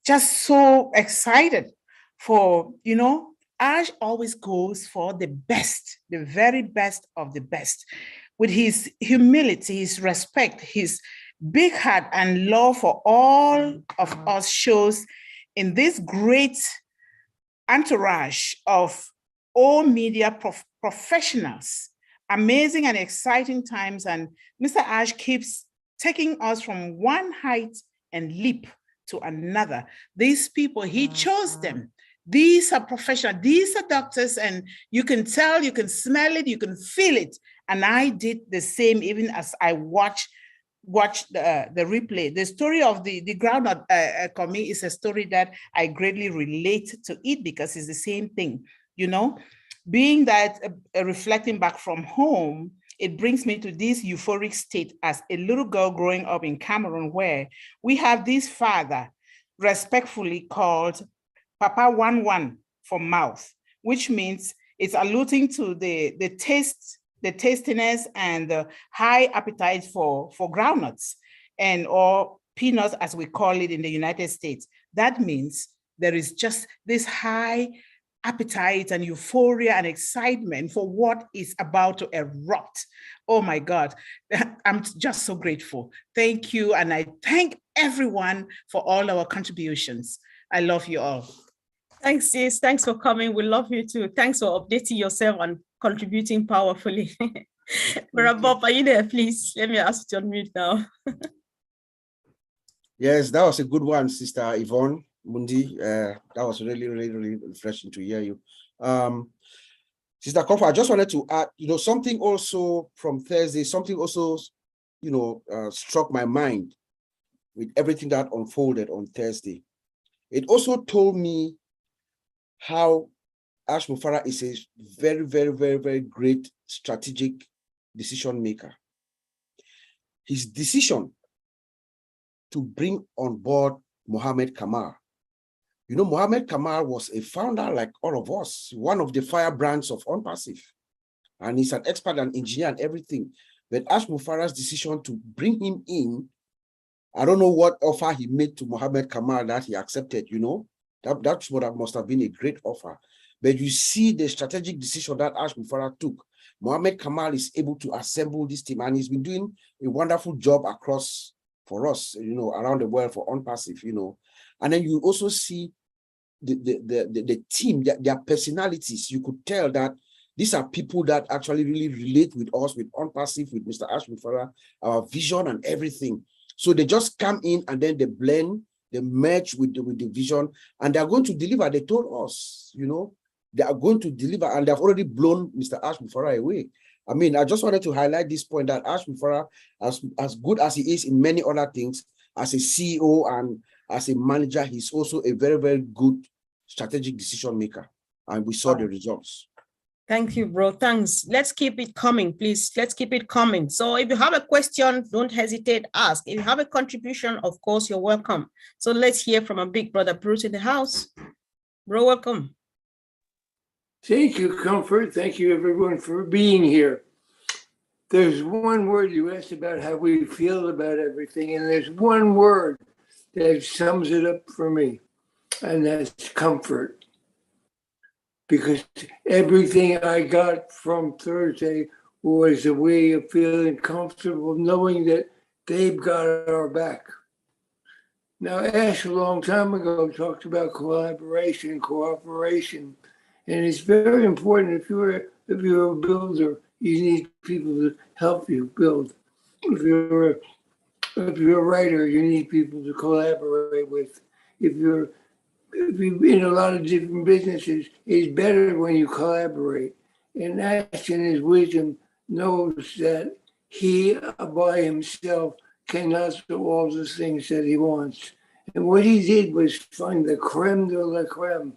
so excited for, you know, Ash always goes for the best, the very best of the best. With his humility, his respect, his big heart and love for all of us shows in this great entourage of all media professionals. Amazing and exciting times. And Mr. Ash keeps taking us from one height and leap to another. These people, he chose them. These are professionals, these are doctors, and you can tell, you can smell it, you can feel it. And I did the same even as I watched the replay. The story of the groundnut Komi is a story that I greatly relate to it because it's the same thing, you know. Being that reflecting back from home, it brings me to this euphoric state as a little girl growing up in Cameroon, where we have this father respectfully called Papa 11 for mouth, which means it's alluding to the taste, the tastiness and the high appetite for groundnuts and or peanuts as we call it in the United States. That means there is just this high appetite and euphoria and excitement for what is about to erupt. Oh my God, I'm just so grateful. Thank you. And I thank everyone for all our contributions. I love you all. Thanks, sis. Thanks for coming. We love you too. Thanks for updating yourself and contributing powerfully. Brother Bob, are you there, please? Let me ask you to unmute now. Yes, that was a good one, Sister Yvonne Mundi. That was really refreshing to hear you. Sister Kofa, I just wanted to add, you know, something also from Thursday, something also, you know, struck my mind with everything that unfolded on Thursday. It also told me how Ash Mufarah is a very great strategic decision maker. His decision to bring on board Mohammed Kamal. You know, Mohammed Kamal was a founder like all of us, one of the firebrands of OnPassive. And he's an expert and engineer and everything. But Ash Mufarah's decision to bring him in, I don't know what offer he made to Mohammed Kamal that he accepted, you know. That's what must have been a great offer. But you see the strategic decision that Ash Mufarah took. Mohammed Kamal is able to assemble this team, and he's been doing a wonderful job across for us, you know, around the world for OnPassive, you know. And then you also see the team, their personalities. You could tell that these are people that actually really relate with us, with OnPassive, with Mr. Ash Mufarah, our vision and everything. So they just come in and then they blend, they merge with the vision, and they're going to deliver. They told us, you know, they are going to deliver, and they've already blown Mr. Ash Mufarah away. I mean, I just wanted to highlight this point that Ash Mufarah, as good as he is in many other things, as a CEO and as a manager, he's also a very good strategic decision maker. And we saw the results. Thank you, bro. Thanks. Let's keep it coming, please. Let's keep it coming. So if you have a question, don't hesitate, ask. If you have a contribution, of course, you're welcome. So let's hear from our big brother, Bruce, in the house. Bro, welcome. Thank you, Comfort. Thank you, everyone, for being here. There's one word you asked about how we feel about everything, and there's one word that sums it up for me, and that's comfort. Because everything I got from Thursday was a way of feeling comfortable, knowing that they've got our back. Now, Ash, a long time ago, talked about collaboration, cooperation, and it's very important. If you're a builder, you need people to help you build. If you're a writer, you need people to collaborate with. If you're in a lot of different businesses, it's better when you collaborate. And Ash in his wisdom knows that he by himself cannot do all the things that he wants. And what he did was find the creme de la creme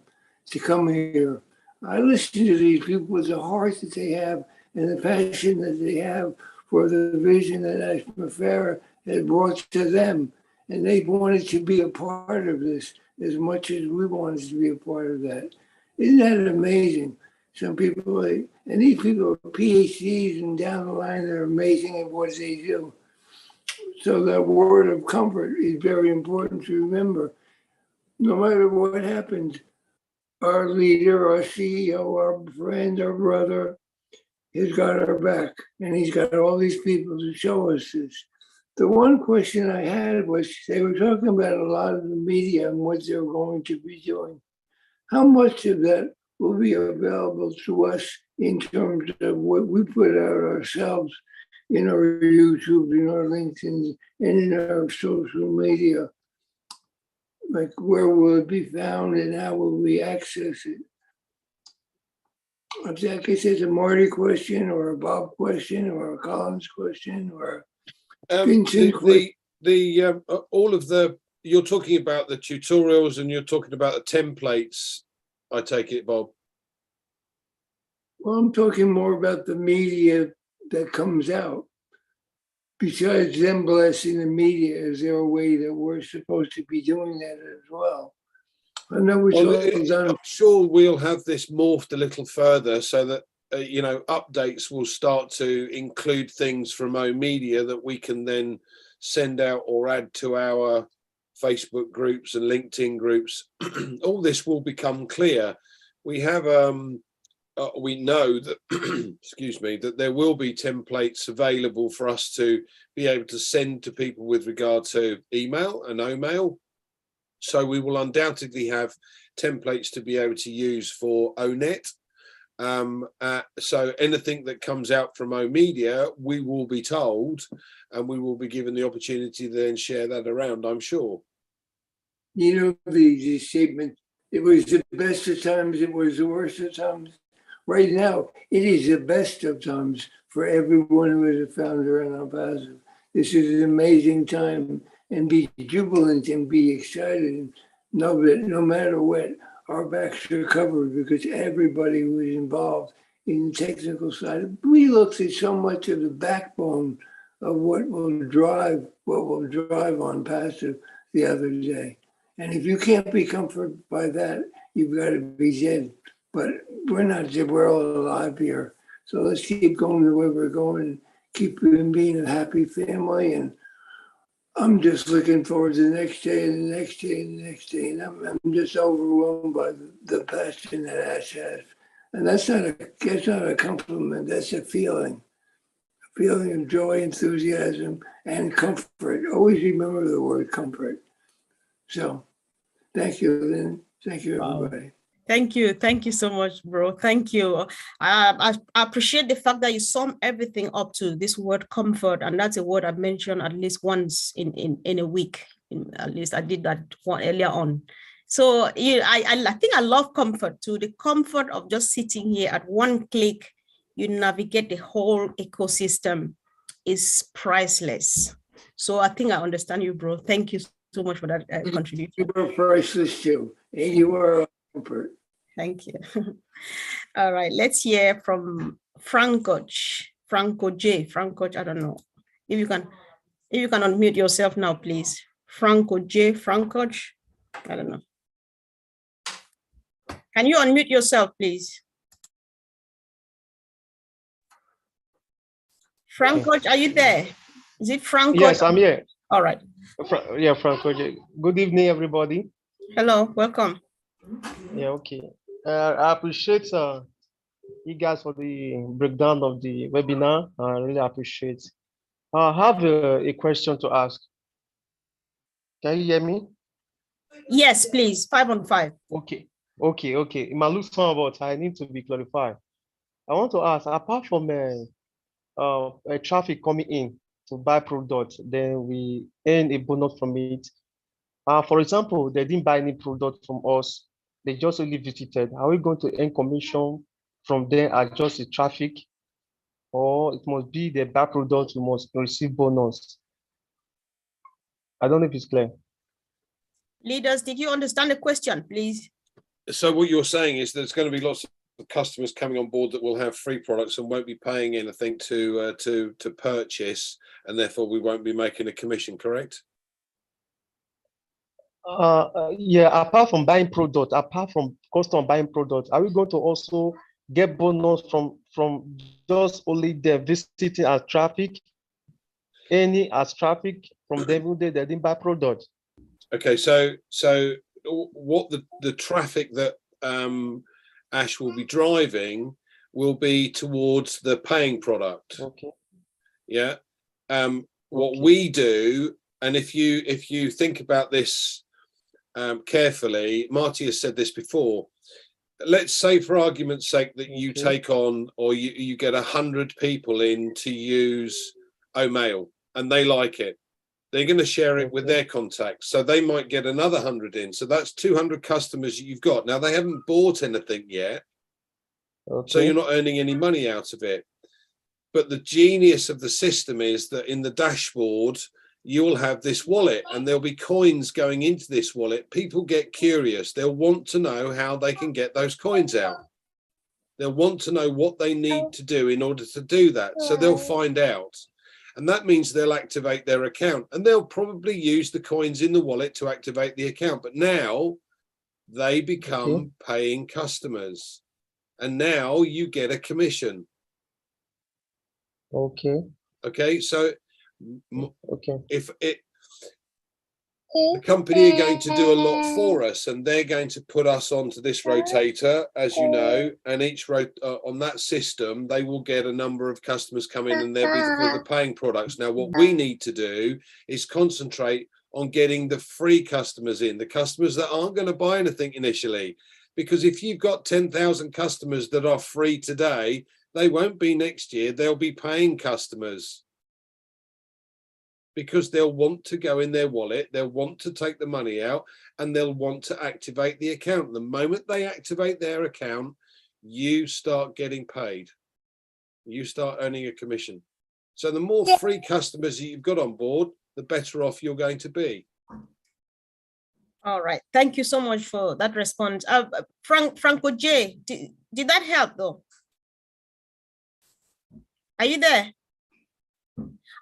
to come here. I listen to these people with the heart that they have and the passion that they have for the vision that Ash Farah has brought to them. And they wanted to be a part of this as much as we wanted to be a part of that. Isn't that amazing? Some people, and these people are PhDs and down the line, they're amazing at what they do. So that word of comfort is very important to remember. No matter what happens, our leader, our CEO, our friend, our brother, has got our back. And he's got all these people to show us this. The one question I had was, they were talking about a lot of the media and what they're going to be doing. How much of that will be available to us in terms of what we put out ourselves in our YouTube, in our LinkedIn, and in our social media? Like, where will it be found and how will we access it? I guess it's a Marty question or a Bob question or a Collins question or all of the, you're talking about the tutorials and you're talking about the templates, I take it, Bob. Well, I'm talking more about the media that comes out. Besides them blessing the media, is there a way that we're supposed to be doing that as well? I know it's all done. I'm sure we'll have this morphed a little further so that updates will start to include things from O-Media that we can then send out or add to our Facebook groups and LinkedIn groups. All this will become clear. We have, we know that, excuse me, that there will be templates available for us to be able to send to people with regard to email and O-Mail. So we will undoubtedly have templates to be able to use for O-Net. So anything that comes out from O-Media, we will be told, and we will be given the opportunity to then share that around, I'm sure. You know, the statement, it was the best of times, it was the worst of times. Right now, it is the best of times for everyone who is a founder in El Paso. This is an amazing time, and be jubilant and be excited and know that no matter what, our backs are covered because everybody who is involved in the technical side, we looked at so much of the backbone of what will drive on Paso the other day. And if you can't be comforted by that, you've got to be dead. But we're not dead, we're all alive here. So let's keep going the way we're going, keep being a happy family. And I'm just looking forward to the next day and the next day and the next day. And I'm just overwhelmed by the passion that Ash has. And that's not a compliment, that's a feeling of joy, enthusiasm, and comfort. Always remember the word comfort. So thank you, Lynn. Thank you, everybody. Thank you so much, bro. Thank you. I appreciate the fact that you sum everything up to this word comfort, and that's a word I've mentioned at least once in a week. At least I did that one earlier on. So I think I love comfort too. The comfort of just sitting here at one click, you navigate the whole ecosystem is priceless. So I think I understand you, bro. Thank you so much for that contribution. You were priceless too, and you are. Thank you. All right, let's hear from Franco J. Franco, I don't know. If you can unmute yourself now, please. Franco J. Franco, I don't know. Can you unmute yourself, please? Franco, are you there? Is it Franco? Yes, I'm here. All right. Yeah, Franco J. Good evening, everybody. Hello, welcome. Yeah, okay. I appreciate you guys for the breakdown of the webinar. I really appreciate. I have a question to ask. Can you hear me? Yes, please. 5 on 5. Okay. It might look small, but I need to be clarified. I want to ask, apart from traffic coming in, to buy product, then we earn a bonus from it. For example, they didn't buy any product from us. They just only visited. Are we going to earn commission from them, adjust the traffic? Or it must be the buy product, we must receive bonus? I don't know if it's clear. Leaders, did you understand the question, please? So what you're saying is there's going to be lots of customers coming on board that will have free products and won't be paying anything to purchase, and therefore we won't be making a commission, correct? Yeah, apart from buying product, apart from customer buying product, are we going to also get bonus from just only the visiting as traffic, any as traffic from them they didn't buy product? Okay, so what the traffic that Ash will be driving will be towards the paying product. Okay. Yeah. What we do, and if you think about this carefully, Marty has said this before. Let's say, for argument's sake, that you take on, or you get 100 people in to use Omail, and they like it. They're going to share it with their contacts, so they might get another 100 in. So that's 200 customers you've got. Now they haven't bought anything yet, so you're not earning any money out of it. But the genius of the system is that in the dashboard, you'll have this wallet and there'll be coins going into this wallet. People get curious. They'll want to know how they can get those coins out. They'll want to know what they need to do in order to do that. So they'll find out. And that means they'll activate their account, and they'll probably use the coins in the wallet to activate the account. But now they become paying customers, and now you get a commission. Okay, so if the company are going to do a lot for us, and they're going to put us onto this rotator, as you know, and each on that system, they will get a number of customers come in, and they'll be for the paying products. Now, what we need to do is concentrate on getting the free customers in, the customers that aren't going to buy anything initially, because if you've got 10,000 customers that are free today, they won't be next year. They'll be paying customers, because they'll want to go in their wallet, they'll want to take the money out, and they'll want to activate the account. The moment they activate their account, you start getting paid. You start earning a commission. So the more free customers that you've got on board, the better off you're going to be. All right. Thank you so much for that response. Franco J, did that help though? Are you there?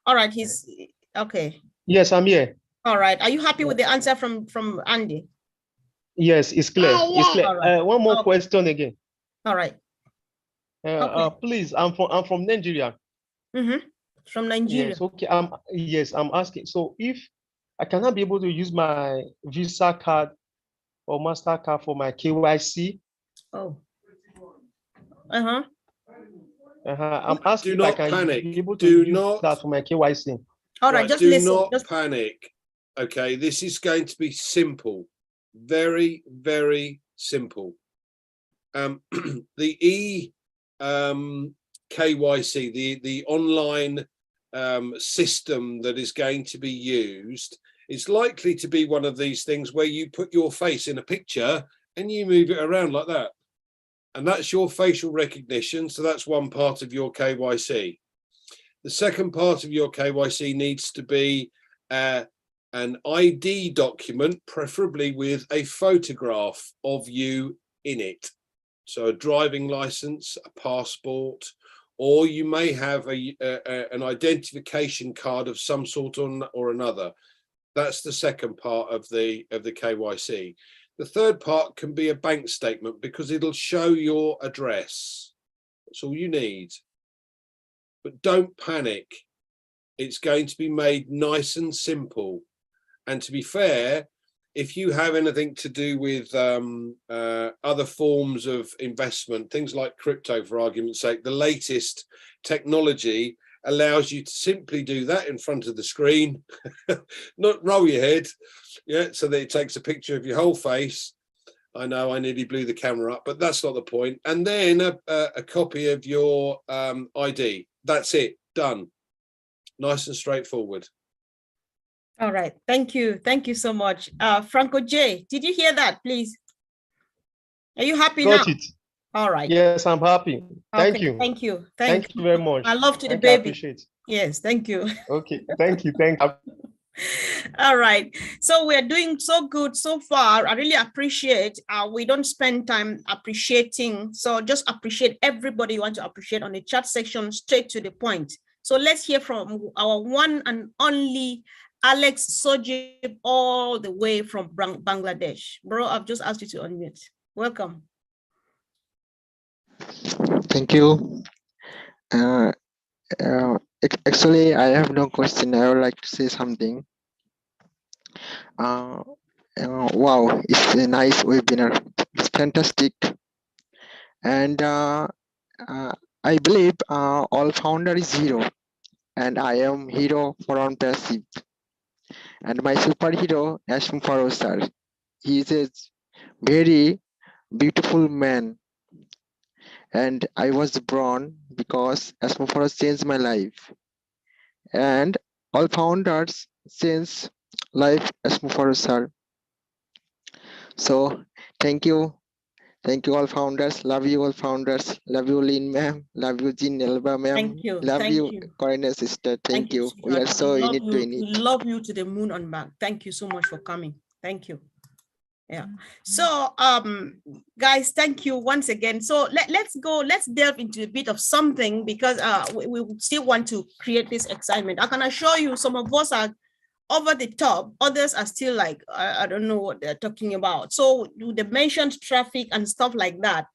All right, he's okay. Yes, I'm here. All right. Are you happy with the answer from Andy? Yes, it's clear. It's clear. Right. One more question again. All right. Please, I'm from Nigeria. From Nigeria. Yes, okay. Yes, I'm asking. So if I cannot be able to use my Visa card or MasterCard for my KYC. Oh. I'm asking if I can be able to use that for my KYC. All right, just do listen. not panic. Okay, this is going to be simple, very, very simple. The KYC, the online system that is going to be used, is likely to be one of these things where you put your face in a picture and you move it around like that. And that's your facial recognition. So that's one part of your KYC. The second part of your KYC needs to be an ID document, preferably with a photograph of you in it. So a driving license, a passport, or you may have an identification card of some sort or another. That's the second part of the KYC. The third part can be a bank statement, because it'll show your address. That's all you need. But don't panic. It's going to be made nice and simple. And to be fair, if you have anything to do with other forms of investment, things like crypto, for argument's sake, the latest technology allows you to simply do that in front of the screen, not roll your head, so that it takes a picture of your whole face. I know I nearly blew the camera up, but that's not the point. And then a copy of your ID. That's it, done. nice and straightforward. All right. Thank you. Thank you so much. Franco J, did you hear that, please? Are you happy now? Got it. All right. Yes, I'm happy. Thank Okay, you. Thank you. Thank you very much. I love to the Thank you, I baby. appreciate. Yes, thank you. Okay, thank you. Thank you. All right. So we're doing so good so far. I really appreciate. We don't spend time appreciating. So just appreciate everybody you want to appreciate on the chat section, straight to the point. So let's hear from our one and only Alex Sojib, all the way from Bangladesh. Bro, I've just asked you to unmute. Welcome. Thank you. Actually, I have no question. I would like to say something. Wow, it's a nice webinar. It's fantastic. And I believe all founder is hero. And I am hero for on passive. And my superhero, Ashim Farrow sir. He is a very beautiful man. And I was born because Ashim Farrow changed my life. And all founders change life Ashim Farrow sir. So thank you. Thank you all founders. Love you all founders. Love you Lynn ma'am. Love you Jean Elba ma'am. Thank you. Love Thank you you. Corina sister. Thank you. We are sweetheart. so in love it to in we it. love you to the moon and back. Thank you so much for coming. Thank you. Yeah. So guys, thank you once again. So let's delve into a bit of something, because we still want to create this excitement. I can assure you some of us are over the top, others are still like, I don't know what they're talking about. So they mentioned traffic and stuff like that.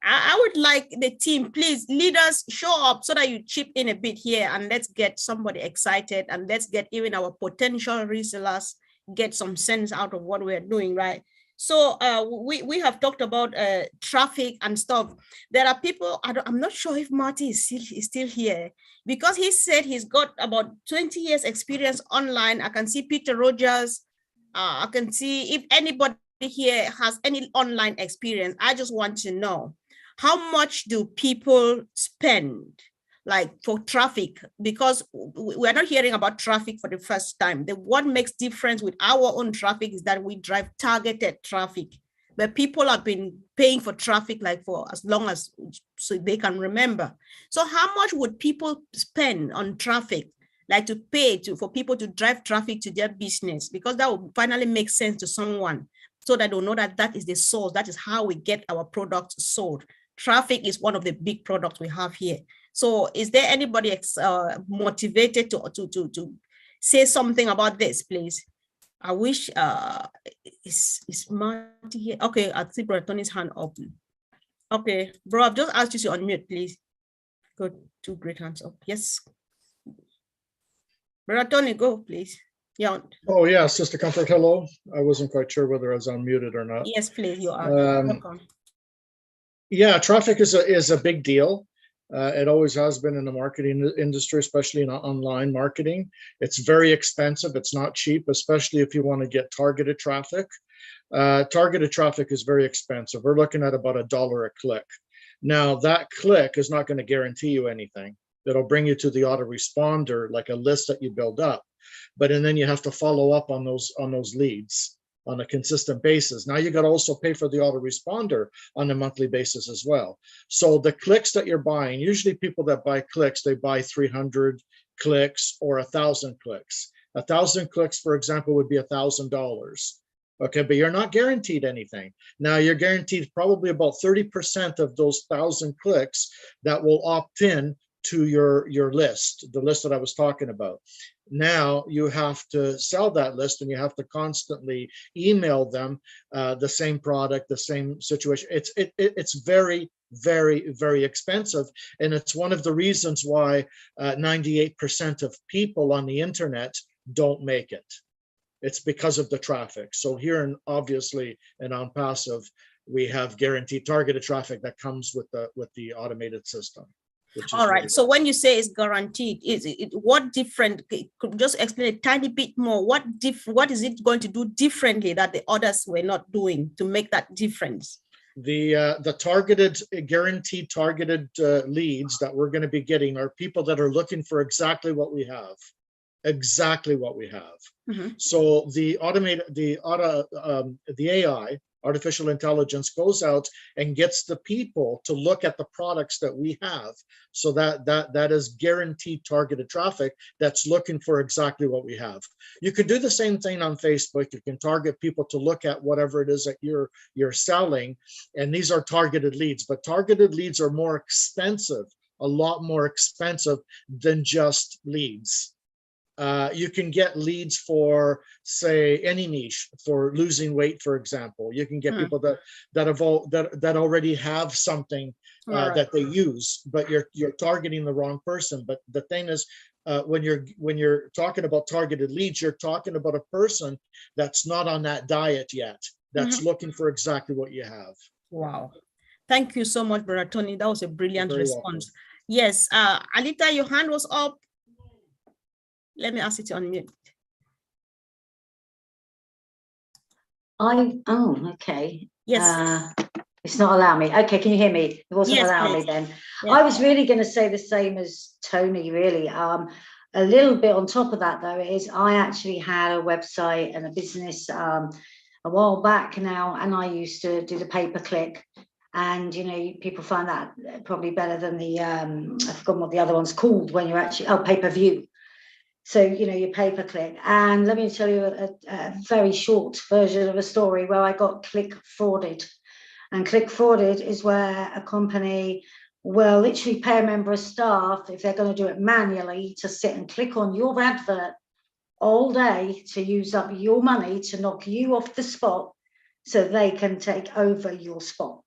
I would like the team, please, leaders, show up so that you chip in a bit here, and let's get somebody excited, and let's get even our potential resellers get some sense out of what we're doing, right? So we have talked about traffic and stuff. There are people, I'm not sure if Marty is still here, because he said he's got about 20 years experience online. I can see Peter Rogers. I can see if anybody here has any online experience. I just want to know, how much do people spend like for traffic? Because we're not hearing about traffic for the first time. What makes difference with our own traffic is that we drive targeted traffic, but people have been paying for traffic like for as long as so they can remember. So how much would people spend on traffic, like to pay for people to drive traffic to their business? Because that will finally make sense to someone, so that they'll know that that is the source. That is how we get our products sold. Traffic is one of the big products we have here. So is there anybody motivated to say something about this, please? I wish, is Marty here? Okay, I see Brother Tony's hand up. Okay, bro, I've just asked you to unmute, please. Good, two great hands up. Yes. Brother Tony, go, please. Yeah. Oh, yeah, Sister Comfort, hello. I wasn't quite sure whether I was unmuted or not. Yes, please, you are. Welcome. Yeah, traffic is a big deal. It always has been in the marketing industry, especially in online marketing. It's very expensive. It's not cheap, especially if you want to get targeted traffic. Targeted traffic is very expensive. We're looking at about $1 a click. Now, that click is not going to guarantee you anything. It'll bring you to the autoresponder, like a list that you build up. And then you have to follow up on those leads on a consistent basis. Now you got to also pay for the autoresponder on a monthly basis as well. So the clicks that you're buying, usually people that buy clicks, they buy 300 clicks or 1,000 clicks. 1,000 clicks, for example, would be $1,000. Okay, but you're not guaranteed anything. Now you're guaranteed probably about 30% of those 1,000 clicks that will opt in to your list, the list that I was talking about. Now you have to sell that list, and you have to constantly email them the same product, the same situation. It's very, very, very expensive, and it's one of the reasons why 98% of people on the internet don't make it. It's because of the traffic. So here, obviously, in OnPassive, we have guaranteed targeted traffic that comes with the automated system. All right. So when you say it's guaranteed, what different? Could just explain a tiny bit more. What is it going to do differently that the others were not doing to make that difference? The targeted, guaranteed targeted leads that we're going to be getting are people that are looking for exactly what we have. Exactly what we have. So the AI, artificial intelligence, goes out and gets the people to look at the products that we have. So that is guaranteed targeted traffic that's looking for exactly what we have. You can do the same thing on Facebook. You can target people to look at whatever it is that you're selling, and these are targeted leads. But targeted leads are more expensive, a lot more expensive than just leads. You can get leads for, say, any niche, for losing weight, for example. You can get people that already have something that they use, but you're targeting the wrong person. But the thing is, when you're talking about targeted leads, you're talking about a person that's not on that diet yet, that's looking for exactly what you have. Wow. Thank you so much, Brother Tony. That was a brilliant response. Welcome. Yes, Alita, your hand was up. Let me ask you to unmute. Okay. Yes. It's not allowing me. Okay, can you hear me? It wasn't allowing me then. Yeah. I was really going to say the same as Tony, really. A little bit on top of that, though, is I actually had a website and a business a while back now, and I used to do the pay-per-click. And, you know, people find that probably better than the, I've forgotten what the other one's called when you're actually, pay-per-view. So, you know, your pay-per-click. And let me tell you a very short version of a story where I got click frauded. And click frauded is where a company will literally pay a member of staff, if they're going to do it manually, to sit and click on your advert all day to use up your money to knock you off the spot so they can take over your spot.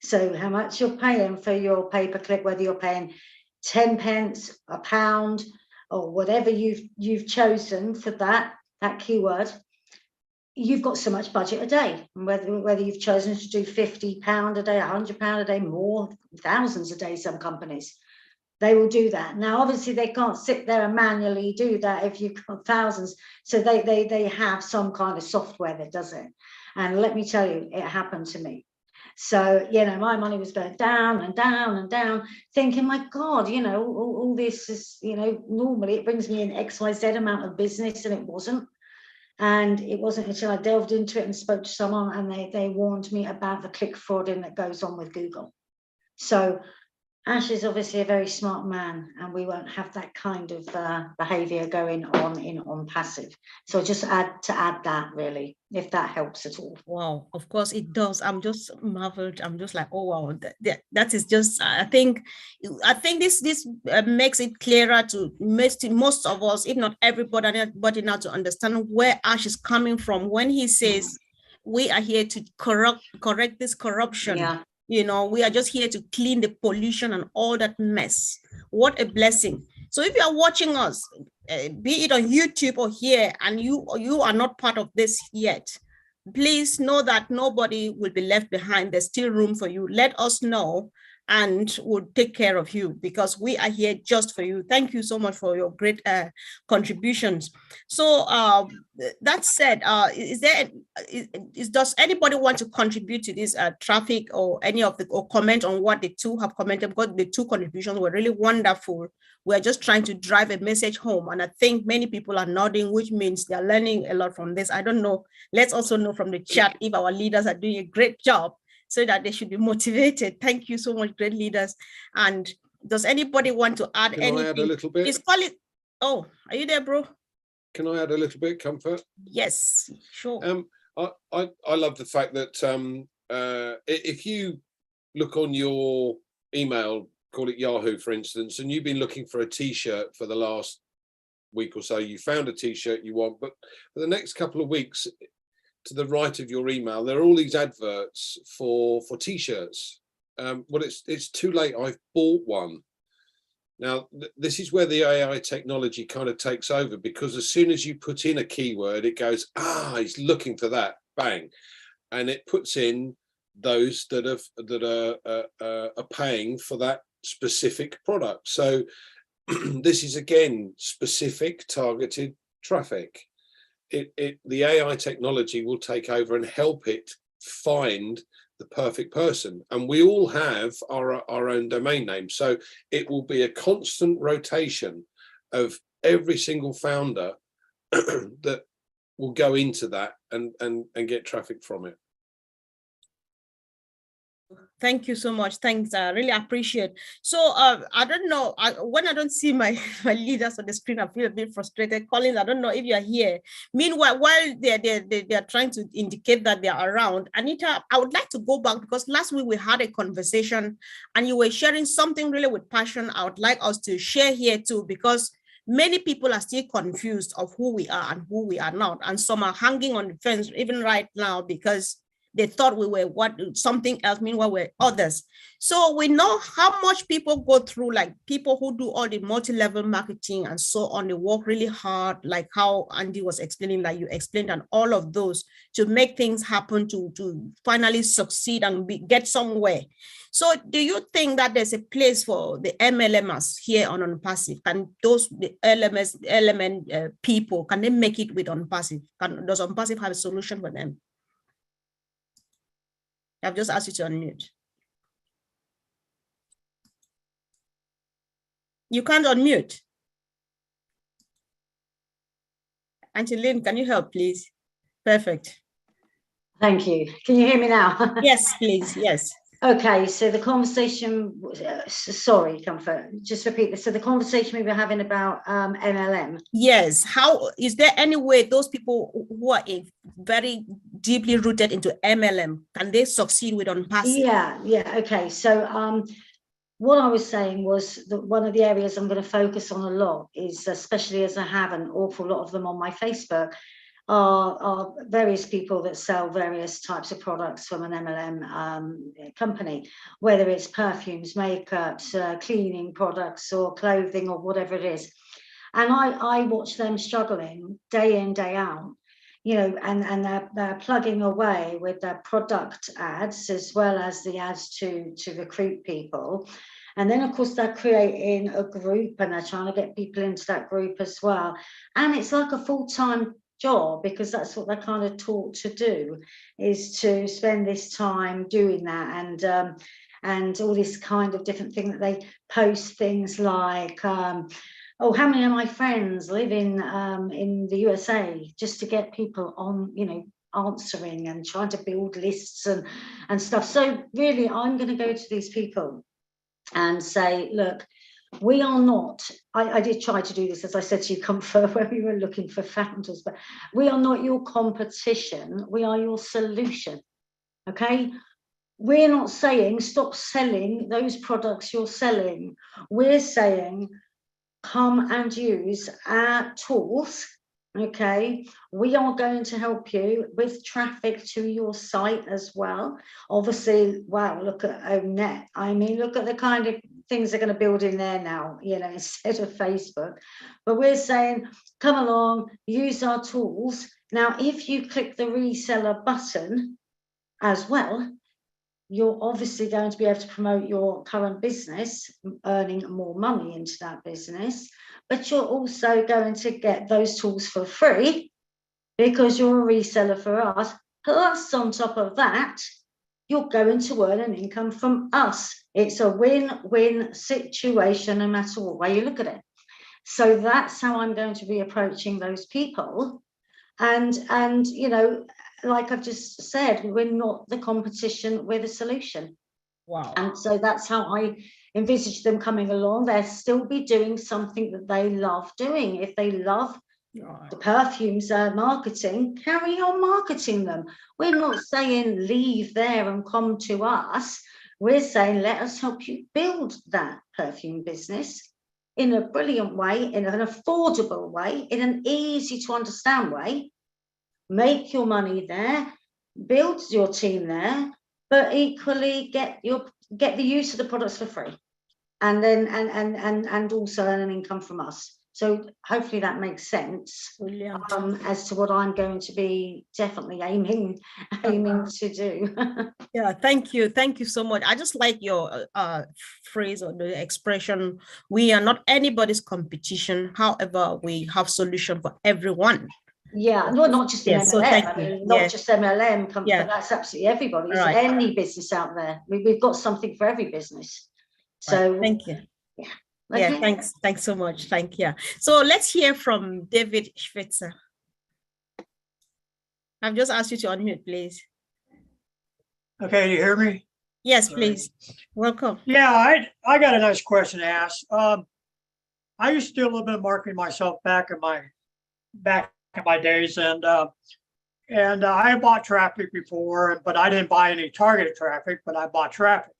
So how much you're paying for your pay-per-click, whether you're paying 10 pence, a pound, or whatever you've chosen for that keyword, you've got so much budget a day. Whether you've chosen to do £50 a day, £100 a day, more, thousands a day, some companies, they will do that. Now, obviously, they can't sit there and manually do that if you've got thousands. So they have some kind of software that does it. And let me tell you, it happened to me. So, you know, my money was going down and down and down, thinking, my God, you know, all this is, you know, normally it brings me an XYZ amount of business, and it wasn't. And it wasn't until I delved into it and spoke to someone, and they warned me about the click frauding that goes on with Google. So Ash is obviously a very smart man, and we won't have that kind of behavior going on passive. So just add that, really, if that helps at all. Wow, of course it does. I'm just marveled. I'm just like, oh wow, that is just. I think this makes it clearer to most of us, if not everybody now, to understand where Ash is coming from when he says we are here to correct this corruption. Yeah. You know, we are just here to clean the pollution and all that mess. What a blessing. So if you are watching us, be it on YouTube or here, and you are not part of this yet, please know that nobody will be left behind. There's still room for you. Let us know, and we'll take care of you, because we are here just for you. Thank you so much for your great contributions. So that said, does anybody want to contribute to this traffic, or or comment on what the two have commented? Because the two contributions were really wonderful. We're just trying to drive a message home, and I think many people are nodding, which means they're learning a lot from this. I don't know. Let's also know from the chat if our leaders are doing a great job, so that they should be motivated. Thank you so much, great leaders. And does anybody want to add anything? Can I add a little bit? Oh, are you there, bro? Can I add a little bit, Comfort? Yes, sure. I love the fact that if you look on your email, call it Yahoo, for instance, and you've been looking for a T-shirt for the last week or so, you found a T-shirt you want, but for the next couple of weeks, to the right of your email, there are all these adverts for T-shirts. Well, it's too late. I've bought one. Now, this is where the AI technology kind of takes over, because as soon as you put in a keyword, it goes, he's looking for that, bang, and it puts in those that are paying for that specific product. So this is again specific targeted traffic. The AI technology will take over and help it find the perfect person, and we all have our own domain name. So it will be a constant rotation of every single founder that will go into that and get traffic from it. Thank you so much. Thanks. I really appreciate. So I don't know, when I don't see my leaders on the screen, I feel a bit frustrated. Collins, I don't know if you're here. Meanwhile, while they're trying to indicate that they're around, Anita, I would like to go back, because last week we had a conversation and you were sharing something really with passion. I would like us to share here too, because many people are still confused of who we are and who we are not. And some are hanging on the fence even right now because they thought we were something else, meanwhile we're others. So we know how much people go through, like people who do all the multi-level marketing and so on, they work really hard, like how Andy was explaining, like you explained, and all of those to make things happen, to finally succeed and get somewhere. So do you think that there's a place for the MLMers here on OnPassive? Can those the element people, can they make it with OnPassive? Does OnPassive have a solution for them? I've just asked you to unmute. You can't unmute. Auntie Lynn, can you help, please? Perfect. Thank you. Can you hear me now? Yes, please. Yes. Okay, so the conversation, sorry, Comfort, just repeat this. So the conversation we were having about MLM. Yes, how, is there any way those people who are very deeply rooted into MLM, can they succeed with OnPassive? Yeah, okay. So what I was saying was that one of the areas I'm going to focus on a lot is, especially as I have an awful lot of them on my Facebook, are various people that sell various types of products from an MLM company, whether it's perfumes, makeups, cleaning products, or clothing, or whatever it is. And I watch them struggling day in, day out, you know, and they're plugging away with their product ads as well as the ads to recruit people. And then, of course, they're creating a group and they're trying to get people into that group as well. And it's like a full-time job, because that's what they're kind of taught to do, is to spend this time doing that, and all this kind of different thing that they post, things like oh, how many of my friends live in the USA, just to get people on, you know, answering and trying to build lists and stuff. So really, I'm going to go to these people and say, look, we are not, I did try to do this, as I said to you, Comfort, when we were looking for founders, but we are not your competition, we are your solution, okay? We're not saying stop selling those products you're selling. We're saying come and use our tools, okay? We are going to help you with traffic to your site as well. Obviously, wow, look at OwnNet. I mean, look at the kind of things they're going to build in there now, you know, instead of Facebook. But we're saying, come along, use our tools. Now, if you click the reseller button as well, you're obviously going to be able to promote your current business, earning more money into that business, but you're also going to get those tools for free because you're a reseller for us. Plus, on top of that, you're going to earn an income from us. It's a win-win situation, no matter what way you look at it. So that's how I'm going to be approaching those people. And you know, like I've just said, we're not the competition, we're the solution. Wow. And so that's how I envisage them coming along. They'll still be doing something that they love doing. If they love the perfumes marketing, carry on marketing them. We're not saying leave there and come to us. We're saying let us help you build that perfume business in a brilliant way, in an affordable way, in an easy to understand way. Make your money there, build your team there, but equally get the use of the products for free, and then and also earn an income from us. So hopefully that makes sense as to what I'm going to be definitely aiming to do. Yeah, thank you so much. I just like your phrase or the expression, we are not anybody's competition, however we have solution for everyone. Yeah, well, not just in Yeah, so MLM. thank I you. mean, not Yeah. just MLM, Yeah. but that's absolutely everybody. It's Right. any business out there. We've got something for every business. So Right. Thank you. yeah. Yeah, Okay. thanks so much. Thank you. So let's hear from David Schwitzer. I've just asked you to unmute, please. Okay, you hear me? Yes, please. Welcome. Yeah, I got a nice question to ask. I used to do a little bit of marketing myself back in my days, and I bought traffic before, but I didn't buy any targeted traffic, but I bought traffic.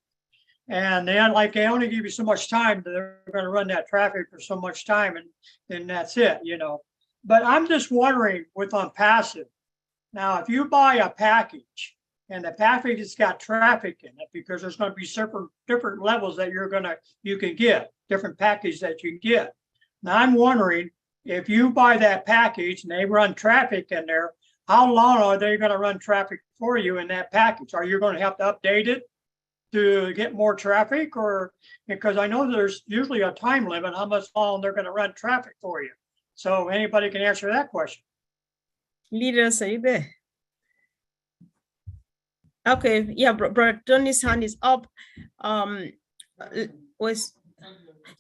And then, like, they only give you so much time, they're going to run that traffic for so much time, and then that's it, you know. But I'm just wondering with OnPassive, now, if you buy a package and the package has got traffic in it, because there's going to be different levels that you can get, different packages that you can get. Now, I'm wondering if you buy that package and they run traffic in there, how long are they going to run traffic for you in that package? Are you going to have to update it to get more traffic, or because I know there's usually a time limit how much long they're going to run traffic for you? So anybody can answer that question. Leaders, are you there? Okay, yeah, Brother Tony's hand is up.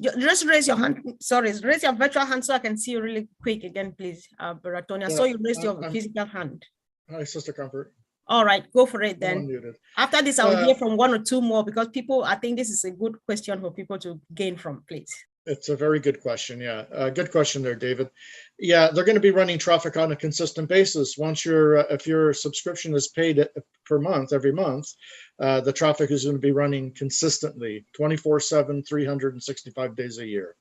Just raise your hand. Sorry, raise your virtual hand so I can see you really quick again, please, Brother Tony. I saw you raised your physical hand. Hi, Sister Comfort. All right, go for it then. Unmuted. After this, I'll hear from one or two more because I think this is a good question for people to gain from, please. It's a very good question. Yeah, good question there, David. Yeah, they're going to be running traffic on a consistent basis. Once if your subscription is paid per month, every month, the traffic is going to be running consistently 24/7, 365 days a year.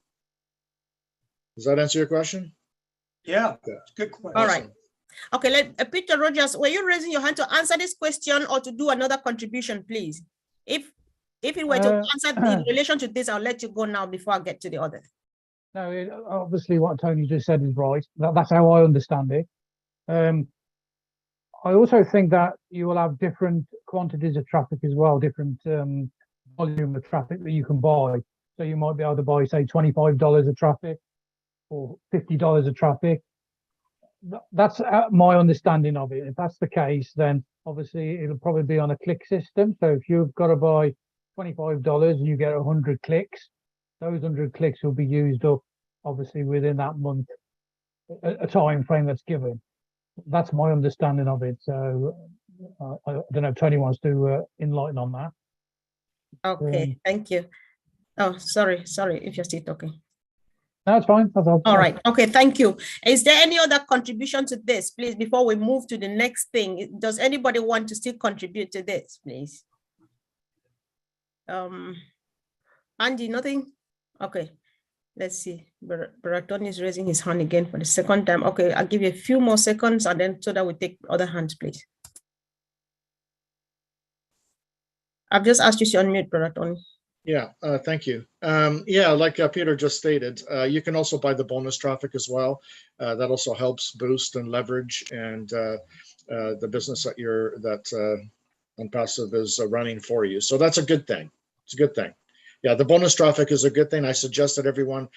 Does that answer your question? Yeah, good question. All right. Okay, Peter Rogers, were you raising your hand to answer this question or to do another contribution, please? If it were to answer in relation to this, I'll let you go now before I get to the others. No, obviously what Tony just said is right. That's how I understand it. I also think that you will have different quantities of traffic as well, different volume of traffic that you can buy. So you might be able to buy, say, $25 of traffic or $50 of traffic. That's my understanding of it. If that's the case, then obviously it'll probably be on a click system. So if you've got to buy $25 and you get 100 clicks, those 100 clicks will be used up obviously within that month, a time frame that's given. That's my understanding of it. So I don't know if Tony wants to enlighten on that. Okay, thank you. Oh, sorry if you're still talking. No, it's fine. That's all right. Okay, thank you. Is there any other contribution to this, please, before we move to the next thing? Does anybody want to still contribute to this, please? Andy, nothing? Okay, let's see. Baraton is raising his hand again for the second time. Okay, I'll give you a few more seconds and then so that we take other hands, please. I've just asked you to unmute, Baraton. Yeah, thank you. Yeah, like Peter just stated, you can also buy the bonus traffic as well. That also helps boost and leverage and the business that OnPassive is running for you. So that's a good thing. It's a good thing. Yeah, the bonus traffic is a good thing. I suggest that everyone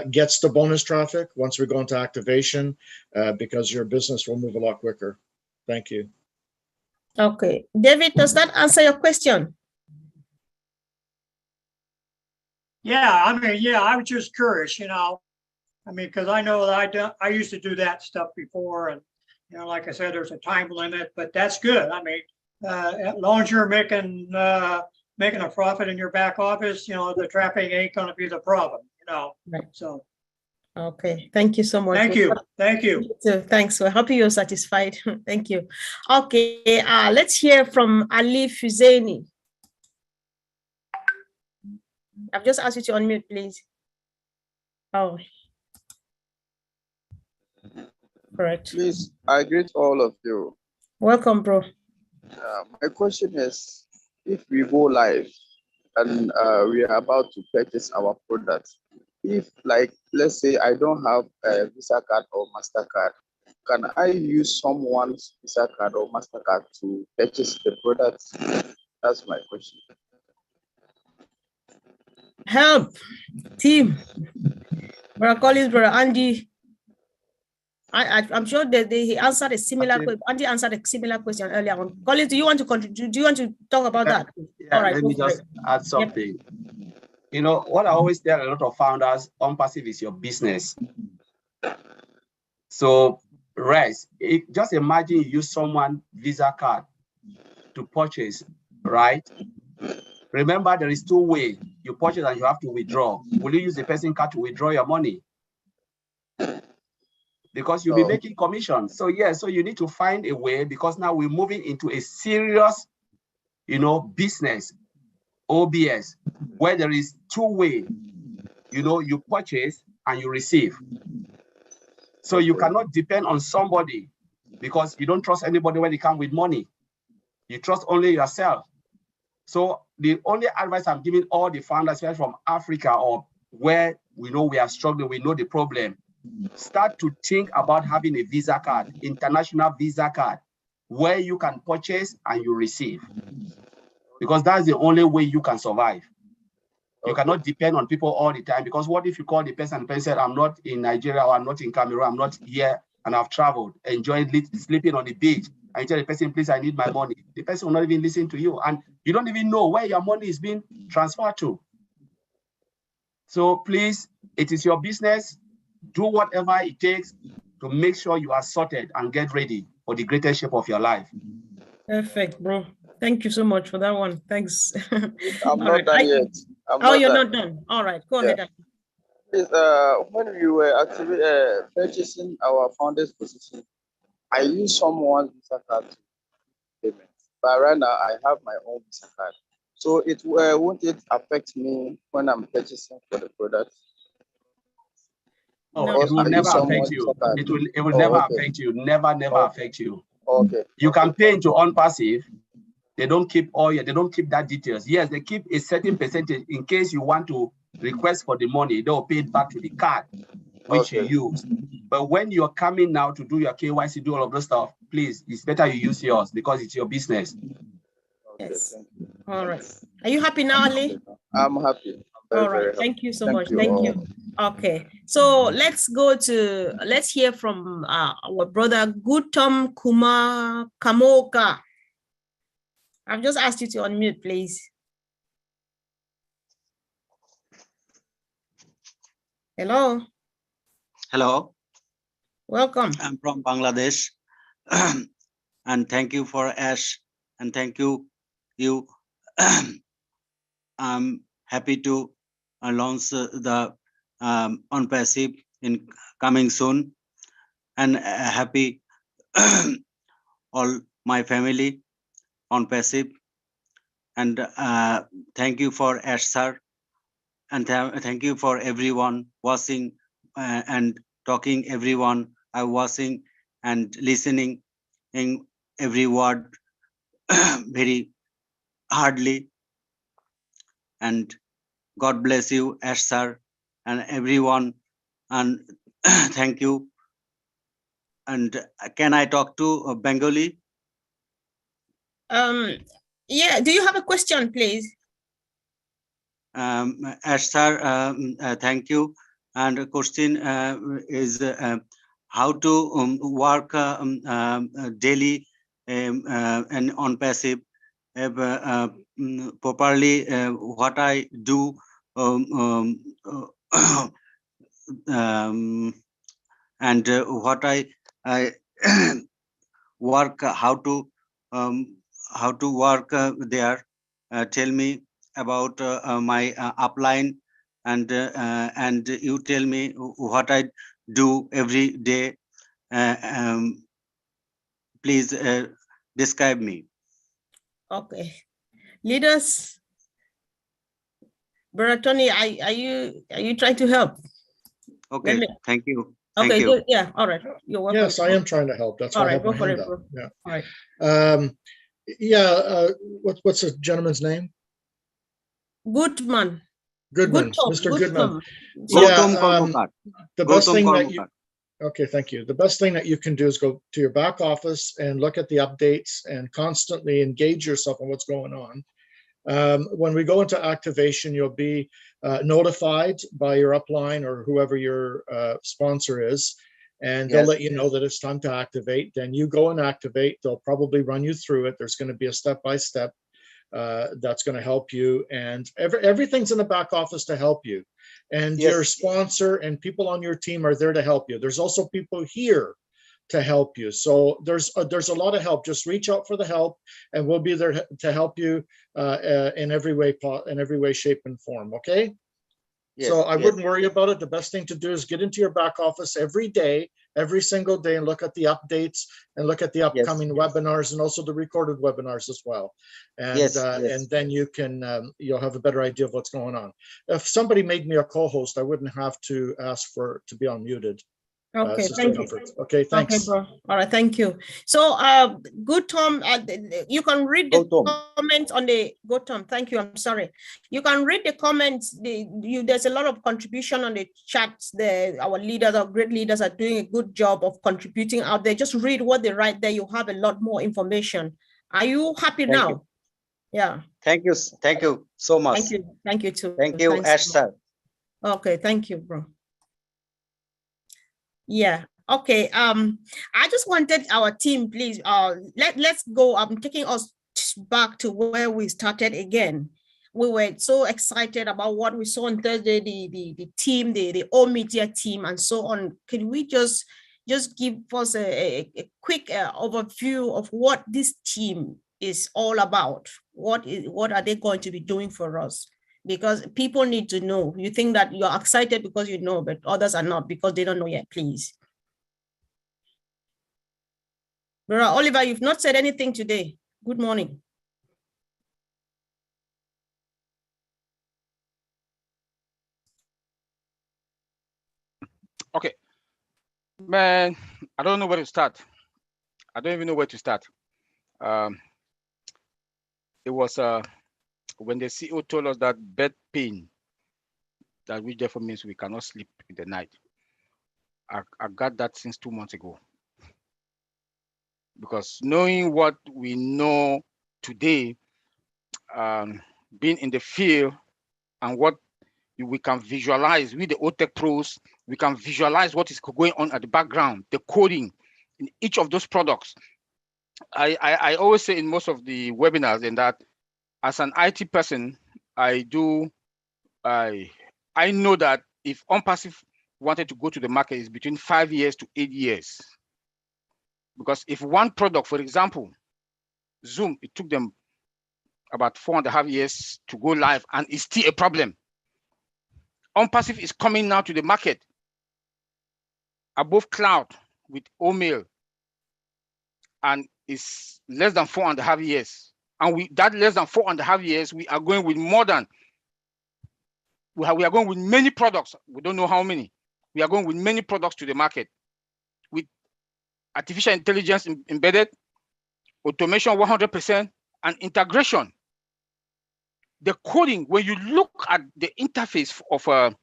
gets the bonus traffic once we go into activation because your business will move a lot quicker. Thank you. Okay, David, does that answer your question? Yeah, I mean, yeah, I was just curious, you know, I mean, because I know that I used to do that stuff before, and you know, like I said, there's a time limit, but that's good. I mean, as long as you're making a profit in your back office, you know, the traffic ain't going to be the problem, you know. Right. So. Okay, thank you so much. Thank you. Thank you. Thanks. We're happy you're satisfied. Thank you. Okay, let's hear from Ali Fuzeni. I've just asked you to unmute, please. Oh, correct. Please, I greet all of you. Welcome, bro. My question is, if we go live and we are about to purchase our products, if, like, let's say I don't have a Visa card or MasterCard, can I use someone's Visa card or MasterCard to purchase the products? That's my question. Help, team. Brother Collins, Brother Andy. I'm sure that he answered a similar question. Andy answered a similar question earlier on. Collins, do you want to contribute? Do you want to talk about that? Yeah, All right, let me just add something. You know, what I always tell a lot of founders, OnPassive is your business. So rest, just imagine you use someone Visa card to purchase, right? Remember, there is two ways. You purchase and you have to withdraw. Will you use the person card to withdraw your money? Because you'll be making commission. So yeah, so you need to find a way, because now we're moving into a serious, you know, business, OBS, where there is two-way, you know, you purchase and you receive. So you cannot depend on somebody, because you don't trust anybody when they come with money. You trust only yourself. So the only advice I'm giving all the founders here from Africa, or where we know we are struggling, we know the problem, start to think about having a Visa card, international Visa card, where you can purchase and you receive. Because that's the only way you can survive. You cannot depend on people all the time, because what if you call the person and the person said, I'm not in Nigeria, or I'm not in Cameroon, I'm not here, and I've traveled, enjoying sleeping on the beach, and you tell the person, please, I need my money. The person will not even listen to you, and you don't even know where your money is being transferred to. So please, it is your business. Do whatever it takes to make sure you are sorted and get ready for the greatest shape of your life. Perfect, bro. Thank you so much for that one. Thanks. I'm not done yet. You're not done. All right, go ahead. Please, when we were actually purchasing our founder's position, I used someone's Visa card to payment. But right now, I have my own Visa card. So won't it affect me when I'm purchasing for the product? No, it will never affect you. It will never affect you. Never affect you. Okay. You can pay into OnPassive. They don't keep they don't keep that details. Yes, they keep a certain percentage in case you want to request for the money. They'll pay it back to the card which you use. But when you're coming now to do your KYC, do all of those stuff, please, it's better you use yours, because it's your business. Yes. All right. Are you happy now, Ali? I'm happy. All right. Thank you so much. Thank you. Okay. So let's hear from our brother Gautam Kumar Kamoka. I've just asked you to unmute, please. Hello. Hello. Welcome. I'm from Bangladesh. And thank you for Ash. And thank you. I'm happy to launch the OnPassive in coming soon. And happy all my family OnPassive. And thank you for Ash sir. And thank you for everyone watching and talking, everyone watching and listening in every word very hardly. And God bless you, Ash sir, and everyone. And thank you. And can I talk to Bengali? Yeah, do you have a question, please? Ash sir, thank you. And the question is how to work daily and OnPassive properly. What I do and what I work, how to work there. Tell me about my upline, and you tell me what I do every day. Please describe me. Okay, leaders. Brother Tony, are you trying to help? Okay, thank you. Okay, Thank you. good. Yeah, all right. You're welcome. Yes, I am trying to help. That's all why I right. have Go my for hand it, up. bro. Yeah. All right. What's the gentleman's name? Goodman. Goodman, Gautam, Mr. Goodman. Gautam The best thing that Kormukar. okay, thank you. The best thing that you can do is go to your back office and look at the updates and constantly engage yourself on what's going on. When we go into activation, you'll be notified by your upline or whoever your sponsor is. and they'll Yes. let you know that it's time to activate. Then you go and activate. They'll probably run you through it. There's going to be a step-by-step that's going to help you, and everything's in the back office to help you. And Yes. your sponsor and people on your team are there to help you. There's also people here to help you. So there's a lot of help. Just reach out for the help, and we'll be there to help you in every way, shape, and form. Okay. Yes, So I yes. wouldn't worry about it. The best thing to do is get into your back office every day, every single day, and look at the updates and look at the upcoming webinars and also the recorded webinars as well. And Yes, yes. and then you can you'll have a better idea of what's going on. If somebody made me a co-host, I wouldn't have to ask to be unmuted. Okay, Sister thank you. Comfort. Okay, thanks. Okay, bro. All right, thank you. So, good Tom, you can read the comments on the good Tom. Thank you. I'm sorry. You can read the comments. There's a lot of contribution on the chats. Our leaders, our great leaders, are doing a good job of contributing out there. Just read what they write there. You have a lot more information. Are you happy now? You. Yeah. Thank you so much. Thank you. Thank you too. Thank you, Thanks, Ash sir. Okay, thank you, bro. Yeah. Okay. I just wanted our team, please. Let's go. I'm taking us back to where we started again. We were so excited about what we saw on Thursday, the team, the all media team, and so on. Can we just give us a quick overview of what this team is all about? What are they going to be doing for us? Because people need to know. You think that you're excited because you know, but others are not because they don't know yet, please. Brother Oliver, you've not said anything today. Good morning. Okay. Man, I don't know where to start. I don't even know where to start. It was when the CEO told us that bed pain, that which therefore means we cannot sleep in the night. I got that since 2 months ago. Because knowing what we know today, being in the field and what we can visualize with the OTech pros, we can visualize what is going on at the background, the coding in each of those products. I always say in most of the webinars in that as an IT person, I know that if OnPassive wanted to go to the market, it's between 5 years to 8 years. Because if one product, for example, Zoom, it took them about 4.5 years to go live and it's still a problem. OnPassive is coming now to the market above cloud with OMail and it's less than 4.5 years. And that less than 4.5 years, we are going with more than, we are going with many products. We don't know how many. We are going with many products to the market with artificial intelligence embedded, automation 100%, and integration. The coding, when you look at the interface of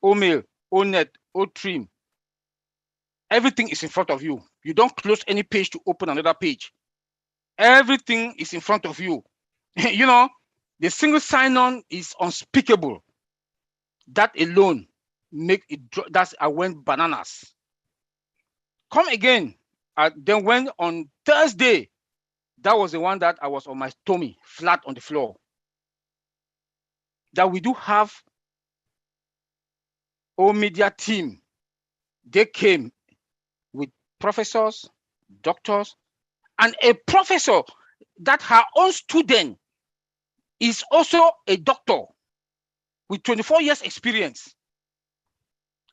OMail, ONet, OTrim, everything is in front of you. You don't close any page to open another page. Everything is in front of you. You know, the single sign-on is unspeakable. That alone make it, I went bananas. Come again. Then when on Thursday, that was the one that I was on my tummy, flat on the floor. That we do have all media team. They came with professors, doctors, and a professor that her own student is also a doctor with 24 years experience.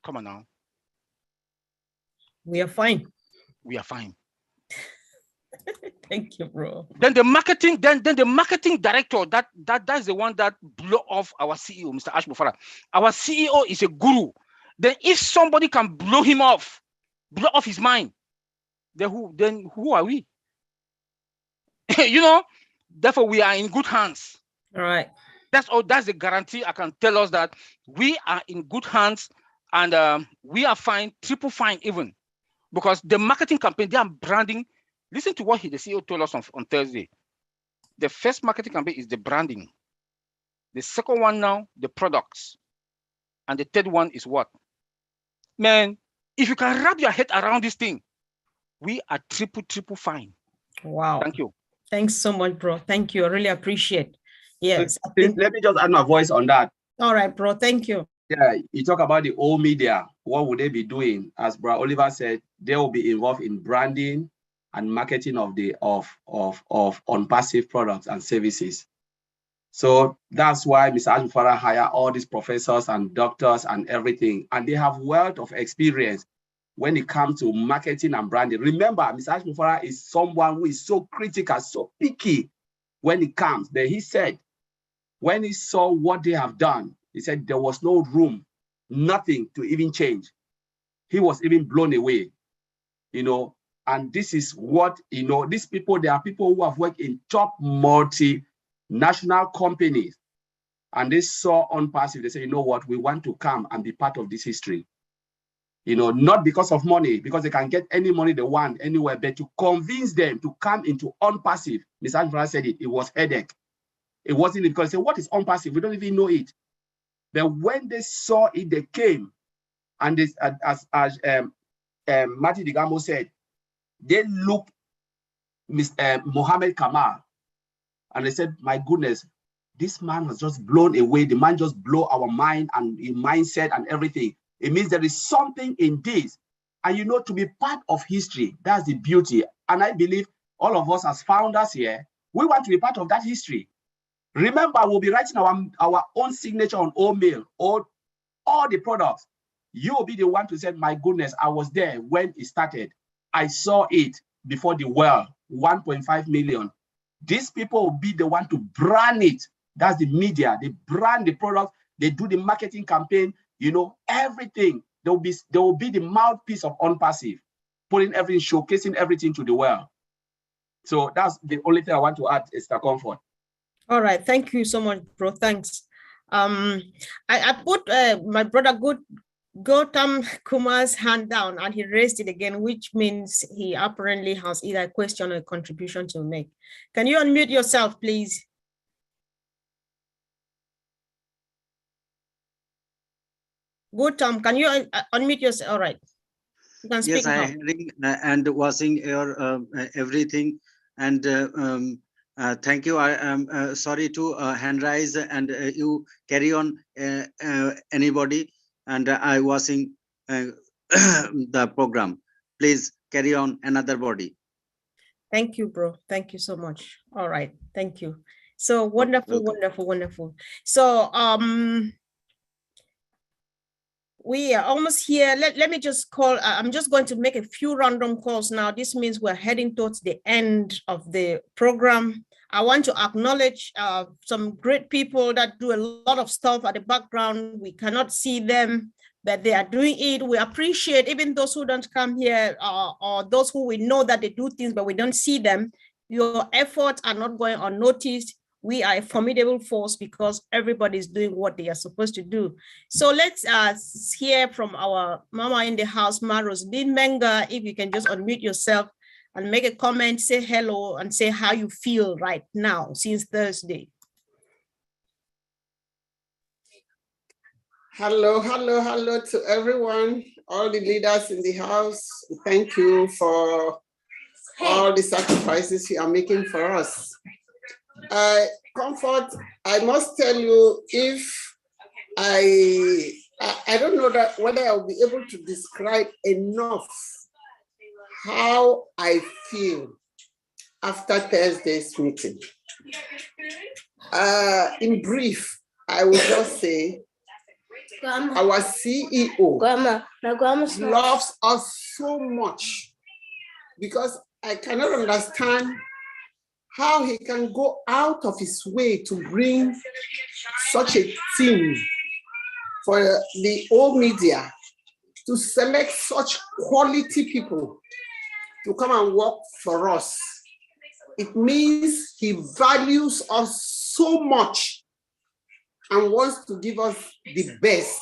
Come on now. We are fine. We are fine. Thank you, bro. Then the marketing, then the marketing director, that's the one that blew off our CEO, Mr. Ash Mufara. Our CEO is a guru. Then if somebody can blow him off, blow off his mind, then who are we? You know, therefore we are in good hands. All right. That's all. That's the guarantee I can tell us that we are in good hands and we are fine, triple fine even, because the marketing campaign, they are branding. Listen to what the CEO told us on Thursday. The first marketing campaign is the branding. The second one now, the products. And the third one is what? Man, If you can wrap your head around this thing, we are triple fine. Wow. Thank you. Thanks so much, bro. Thank you. I really appreciate. Yes. Let me just add my voice on that. All right, bro. Thank you. Yeah, you talk about the old media. What would they be doing? As Bro Oliver said, they will be involved in branding and marketing of the on-passive products and services. So that's why Mr. Ajufara hired all these professors and doctors and everything, and they have wealth of experience when it comes to marketing and branding. Remember, Mr. Ajufara is someone who is so critical, so picky when it comes. Then he said, when he saw what they have done, he said there was no room, nothing to even change. He was even blown away, you know. And this is what, you know, these people, they are people who have worked in top multinational companies, and they saw on-passive. They say, you know what, we want to come and be part of this history. You know, not because of money, because they can get any money they want anywhere, but to convince them to come into on-passive. Mr. Ajufara said it was headache. It wasn't because they say, what is on-passive? We don't even know it. But when they saw it, they came. And this, as Marty Digamo said, they looked Mohammed Kamal, and they said, my goodness, this man has just blown away. The man just blew our mind and mindset and everything. It means there is something in this. And you know, to be part of history, that's the beauty. And I believe all of us as founders here, we want to be part of that history. Remember, we'll be writing our own signature on Oatmeal, or all the products. You will be the one to say, my goodness, I was there when it started. I saw it before the world, 1.5 million. These people will be the one to brand it. That's the media. They brand the product. They do the marketing campaign, you know, everything. They will be the mouthpiece of on-passive, putting everything, showcasing everything to the world. So that's the only thing I want to add, Mr. Comfort. All right. Thank you so much, bro. Thanks. I put my brother Gautam Kumar's hand down, and he raised it again, which means he apparently has either a question or a contribution to make. Can you unmute yourself, please? Gautam, can you unmute yourself? All right. You can speak Yes, now. I hearing and watching your everything, and thank you. I am sorry to hand raise, and you carry on anybody. And I watching the program. Please carry on another body. Thank you, bro. Thank you so much. All right. Thank you. So wonderful, wonderful, wonderful. So we are almost here. Let me just call. I'm just going to make a few random calls now. This means we're heading towards the end of the program. I want to acknowledge some great people that do a lot of stuff at the background. We cannot see them, but they are doing it. We appreciate even those who don't come here or those who we know that they do things, but we don't see them. Your efforts are not going unnoticed. We are a formidable force because everybody is doing what they are supposed to do. So let's hear from our mama in the house, Marosbin Menga. If you can just unmute yourself and make a comment, say hello, and say how you feel right now since Thursday. Hello, hello, hello to everyone, all the leaders in the house. Thank you for all the sacrifices you are making for us. Comfort, I must tell you, if I don't know that whether I'll be able to describe enough how I feel after Thursday's meeting. In brief, I will just say, our CEO loves us so much because I cannot understand how he can go out of his way to bring such a team for the old media to select such quality people to come and work for us. It means he values us so much and wants to give us the best.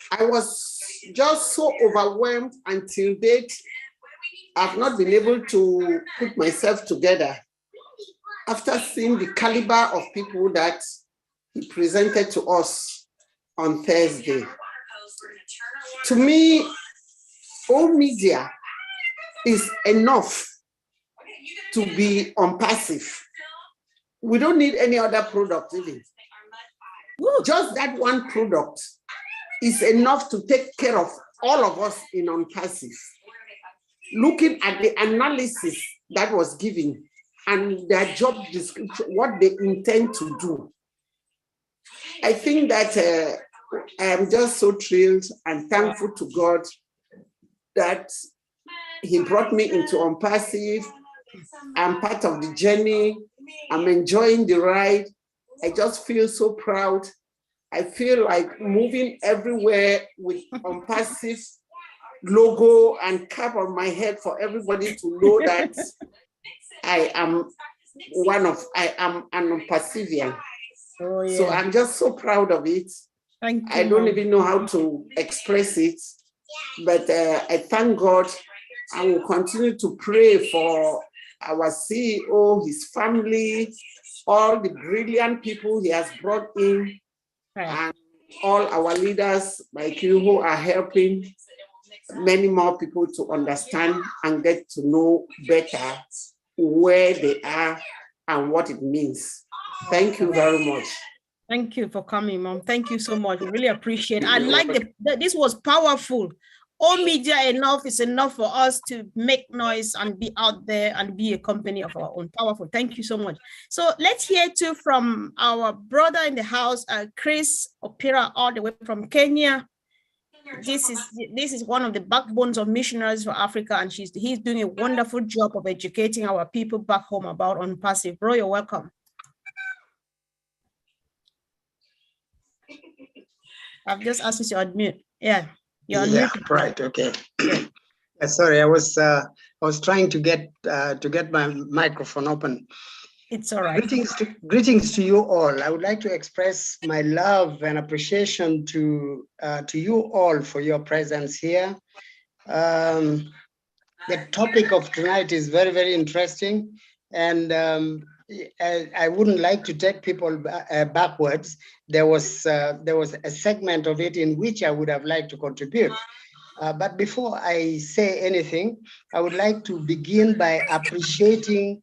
I was just so overwhelmed until date. I've not been able to put myself together after seeing the caliber of people that he presented to us on Thursday. To me, all media is enough to be on passive. We don't need any other product even. Just that one product is enough to take care of all of us in on passive. Looking at the analysis that was given and their job description, what they intend to do, I think that I am just so thrilled and thankful to God that He brought me into OnPassive. I'm part of the journey. I'm enjoying the ride. I just feel so proud. I feel like moving everywhere with OnPassive logo and cap on my head for everybody to know that I am an OnPassivian. Oh, yeah. So I'm just so proud of it. Thank you. I don't Mom. even know how to express it, but I thank God. I will continue to pray for our CEO, his family, all the brilliant people he has brought in, and all our leaders like you who are helping many more people to understand and get to know better where they are and what it means. Thank you very much. Thank you for coming, Mom. Thank you so much. We really appreciate it. I like this was powerful. All media enough is enough for us to make noise and be out there and be a company of our own. Powerful. Thank you so much. So let's hear too from our brother in the house, Chris Opira, all the way from Kenya. This is one of the backbones of Missionaries for Africa, and he's doing a wonderful job of educating our people back home about OnPassive. Bro, you're welcome. I've just asked you to unmute. Yeah, you're unmuted. Right. Okay. Sorry, I was trying to get my microphone open. It's all right. Greetings to you all. I would like to express my love and appreciation to you all for your presence here. The topic of tonight is very, very interesting, and I wouldn't like to take people backwards. There was a segment of it in which I would have liked to contribute. But before I say anything, I would like to begin by appreciating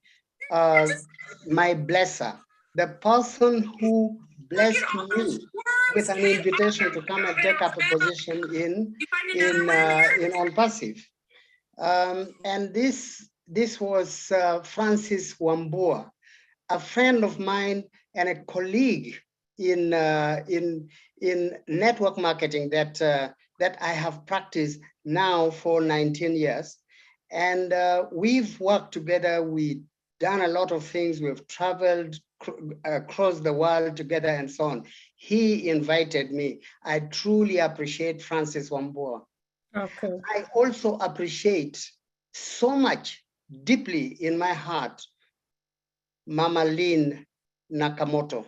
my blesser, the person who blessed me with an invitation to come and take up a position in OnPassive. And this was Francis Wambua, a friend of mine and a colleague in network marketing that I have practiced now for 19 years. And we've worked together, we've done a lot of things, we've traveled across the world together and so on. He invited me. I truly appreciate Francis Wambua. Okay. I also appreciate so much, deeply in my heart, Mama Lynn Nakamoto,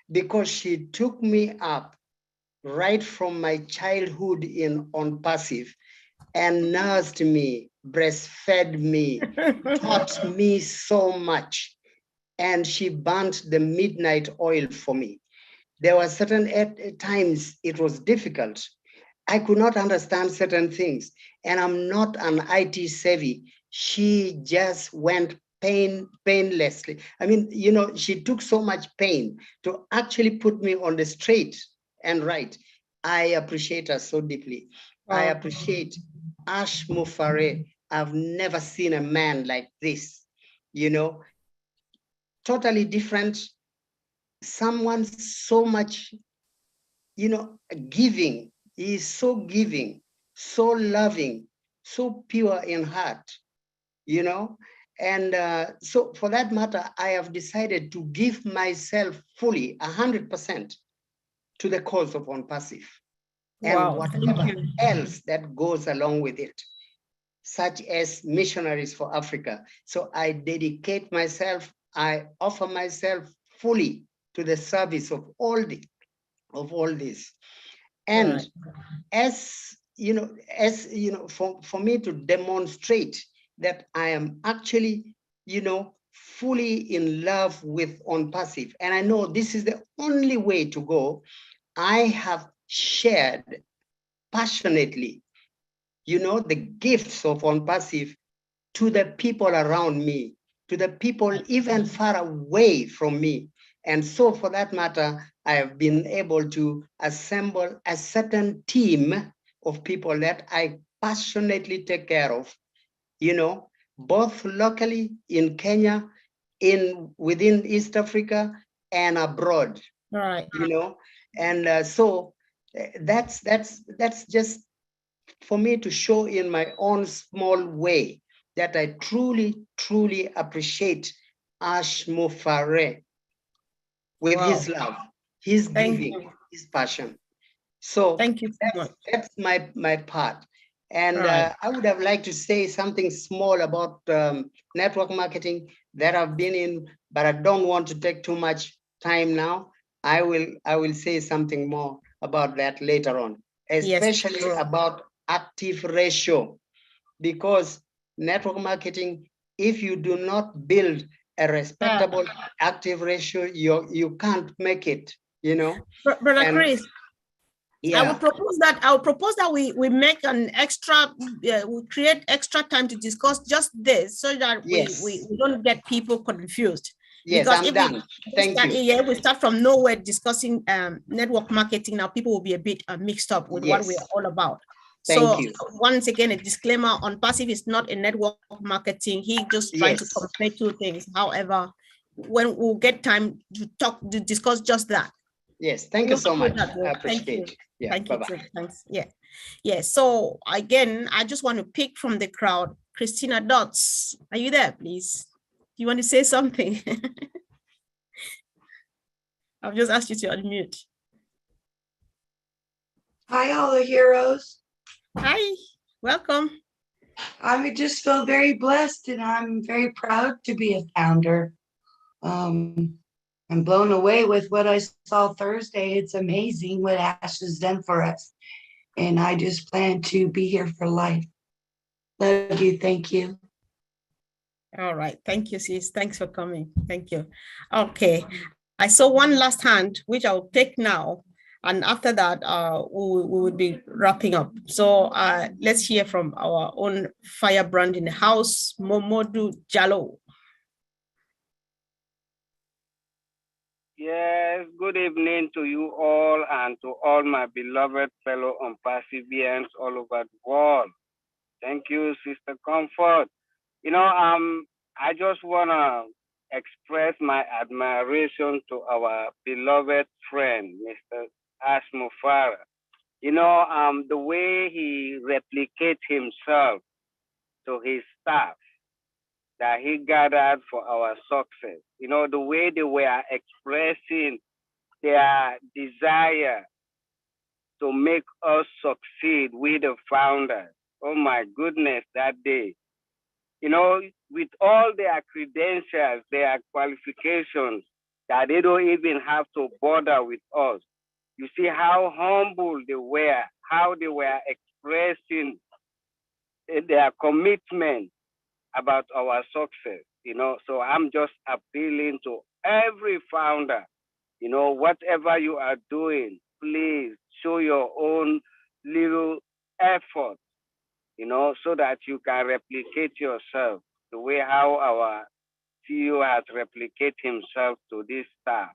because she took me up right from my childhood in OnPassive and nursed me, breastfed me, taught me so much. And she burnt the midnight oil for me. There were certain times it was difficult. I could not understand certain things, and I'm not an IT savvy. She just went painlessly. I mean, you know, she took so much pain to actually put me on the straight and right. I appreciate her so deeply. I appreciate Ash Mufare. I've never seen a man like this, you know, totally different. Someone so much, you know, giving. He is so giving, so loving, so pure in heart, you know. And so for that matter, I have decided to give myself fully 100% to the cause of OnPassive. And whatever else that goes along with it, such as Missionaries for Africa. So I dedicate myself, I offer myself fully to the service of all this. And as you know, for me to demonstrate that I am actually, you know, fully in love with OnPassive, and I know this is the only way to go, I have shared passionately, you know, the gifts of OnPassive to the people around me, to the people even far away from me. And so for that matter, I have been able to assemble a certain team of people that I passionately take care of, you know, both locally in Kenya, within East Africa and abroad, Right. you know. And so that's just for me to show in my own small way that I truly, truly appreciate Ash Mufare with his love, his giving, his passion. So thank you so much. That's my part. And Right. I would have liked to say something small about network marketing that I've been in, but I don't want to take too much time now. I will say something more about that later on, especially sure. about active ratio, because network marketing, if you do not build a respectable active ratio, you can't make it, you know. Brother And Chris, yeah, I would propose that we make an extra, we create extra time to discuss just this so that we don't get people confused. Yes, because I'm if done. Thank you. Yeah, we start from nowhere discussing network marketing. Now people will be a bit mixed up with what we're all about. Thank So you. once again, a disclaimer: OnPassive is not a network marketing. He just trying to compare two things. However, when we'll get time to discuss just that. Yes, thank you so much. I Thank appreciate you. it. Yeah, Thank you. bye-bye. Thanks. Yeah. Yeah. So again, I just want to pick from the crowd. Christina Dots, are you there, please? Do you want to say something? I've just asked you to unmute. Hi, all the heroes. Hi, welcome. I just feel very blessed and I'm very proud to be a founder. I'm blown away with what I saw Thursday. It's amazing what Ash has done for us. And I just plan to be here for life. Love you. Thank you. All right. Thank you, sis. Thanks for coming. Thank you. Okay. I saw one last hand, which I'll take now. And after that, we would be wrapping up. So let's hear from our own firebrand in the house, Momodu Jallo. Yes, good evening to you all and to all my beloved fellow OnPassivians all over the world. Thank you, Sister Comfort. You know, I just want to express my admiration to our beloved friend, Mr. Ash Mufare. You know, the way he replicates himself to his staff that he gathered for our success. You know, the way they were expressing their desire to make us succeed with the founders. Oh my goodness, that day. You know, with all their credentials, their qualifications, that they don't even have to bother with us. You see how humble they were, how they were expressing their commitment about our success, you know. So I'm just appealing to every founder, you know, whatever you are doing, please show your own little effort, you know, so that you can replicate yourself the way how our CEO has replicated himself to this staff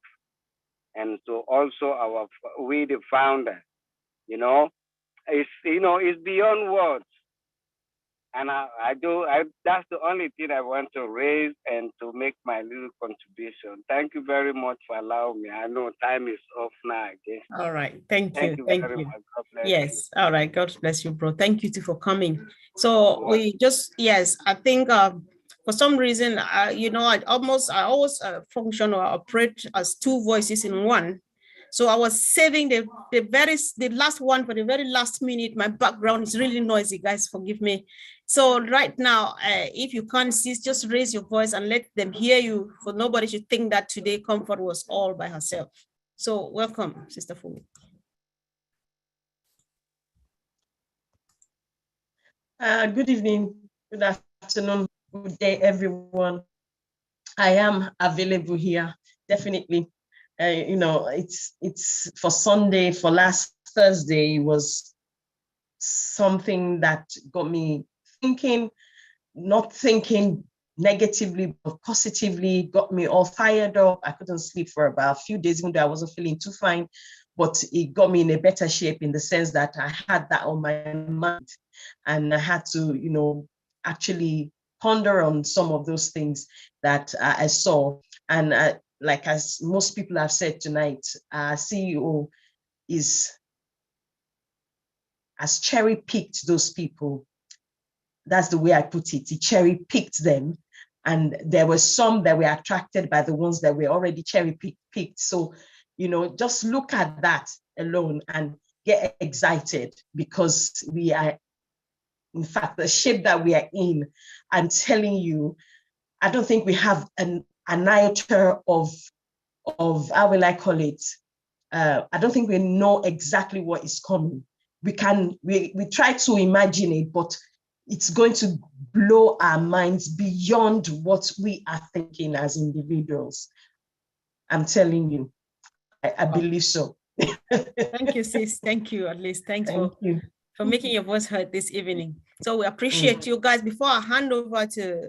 and to also we the founder, you know. It's beyond words. And that's the only thing I want to raise and to make my little contribution. Thank you very much for allowing me. I know time is off now again. All right. Thank you. Very Thank you. much. God bless Yes. All right. God bless you, bro. Thank you too for coming. So we just, yes, I think for some reason, you know, I always function or operate as two voices in one. So I was saving the last one for the very last minute. My background is really noisy, guys, forgive me. So right now, if you can't see, just raise your voice and let them hear you, for nobody should think that today Comfort was all by herself. So welcome, Sister Fumi. Good evening, good afternoon, good day, everyone. I am available here, definitely. You know, it's for Sunday, for last Thursday, it was something that got me thinking, not thinking negatively, but positively, got me all fired up. I couldn't sleep for about a few days, even though I wasn't feeling too fine, but it got me in a better shape in the sense that I had that on my mind and I had to, you know, actually ponder on some of those things that I saw. And like as most people have said tonight, CEO has cherry-picked those people. That's the way I put it. He cherry-picked them. And there were some that were attracted by the ones that were already cherry-picked. So, you know, just look at that alone and get excited, because we are, in fact, the shape that we are in, I'm telling you, I don't think we have an iota of how will I call it? I don't think we know exactly what is coming. We try to imagine it, but it's going to blow our minds beyond what we are thinking as individuals. I'm telling you, I believe so. Thank you, sis. Thank you, at least. Thanks for making your voice heard this evening. So we appreciate you guys. Before I hand over to,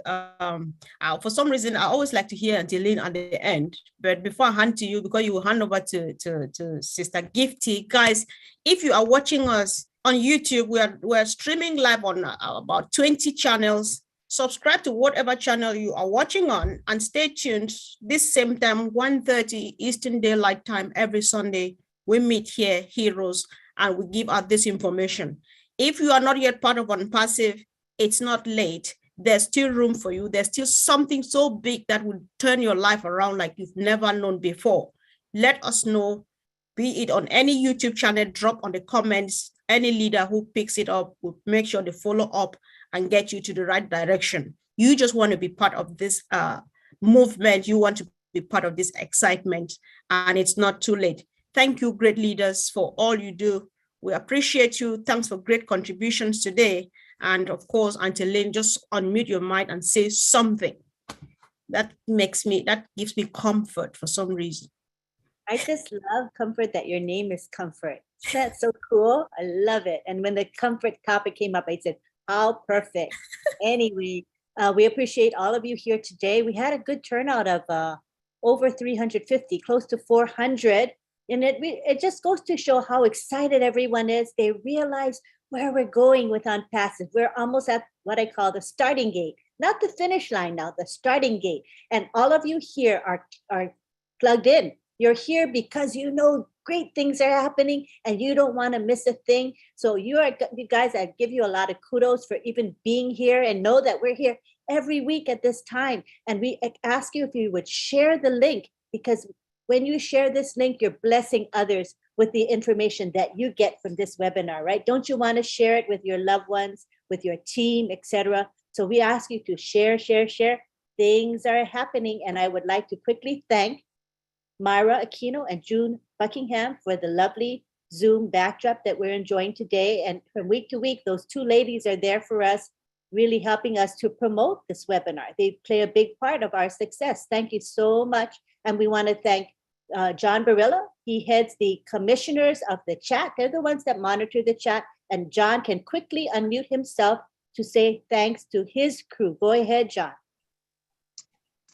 for some reason, I always like to hear Angeline at the end, but before I hand to you, because you will hand over to Sister Gifty, guys, if you are watching us on YouTube, we're streaming live on about 20 channels. Subscribe to whatever channel you are watching on and stay tuned. This same time, 1:30 Eastern Daylight Time every Sunday, we meet here, Heroes, and we give out this information. If you are not yet part of OnPassive, it's not late. There's still room for you. There's still something so big that will turn your life around like you've never known before. Let us know, be it on any YouTube channel, drop on the comments. Any leader who picks it up will make sure they follow up and get you to the right direction. You just want to be part of this movement. You want to be part of this excitement, and it's not too late. Thank you, great leaders, for all you do. We appreciate you. Thanks for great contributions today. And of course, Angeline, just unmute your mic and say something. That gives me comfort for some reason. I just love, Comfort, that your name is Comfort. That's so cool. I love it. And when the comfort topic came up, I said, how perfect. Anyway, we appreciate all of you here today. We had a good turnout of over 350, close to 400. And it just goes to show how excited everyone is. They realize where we're going with OnPassive. We're almost at what I call the starting gate, not the finish line now, the starting gate. And all of you here are plugged in. You're here because you know great things are happening and you don't want to miss a thing. So you guys, I give you a lot of kudos for even being here, and know that we're here every week at this time. And we ask you if you would share the link, because when you share this link, you're blessing others with the information that you get from this webinar, right? Don't you want to share it with your loved ones, with your team, etc.? So we ask you to share. Things are happening. And I would like to quickly thank Myra Aquino and June Buckingham for the lovely Zoom backdrop that we're enjoying today. And from week to week, those two ladies are there for us, really helping us to promote this webinar. They play a big part of our success. Thank you so much. And we want to thank John Barilla. He heads the commissioners of the chat. They're the ones that monitor the chat. And John can quickly unmute himself to say thanks to his crew. Go ahead, John.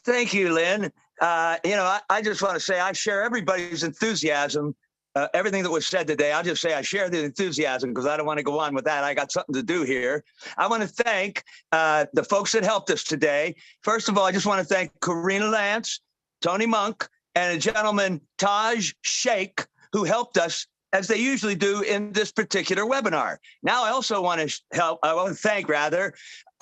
Thank you, Lynn. I just want to say I share everybody's enthusiasm. Everything that was said today, I'll just say I share the enthusiasm because I don't want to go on with that. I got something to do here. I want to thank the folks that helped us today. First of all, I just want to thank Karina Lance, Tony Monk, and a gentleman, Taj Sheikh, who helped us as they usually do in this particular webinar. Now, I also want to thank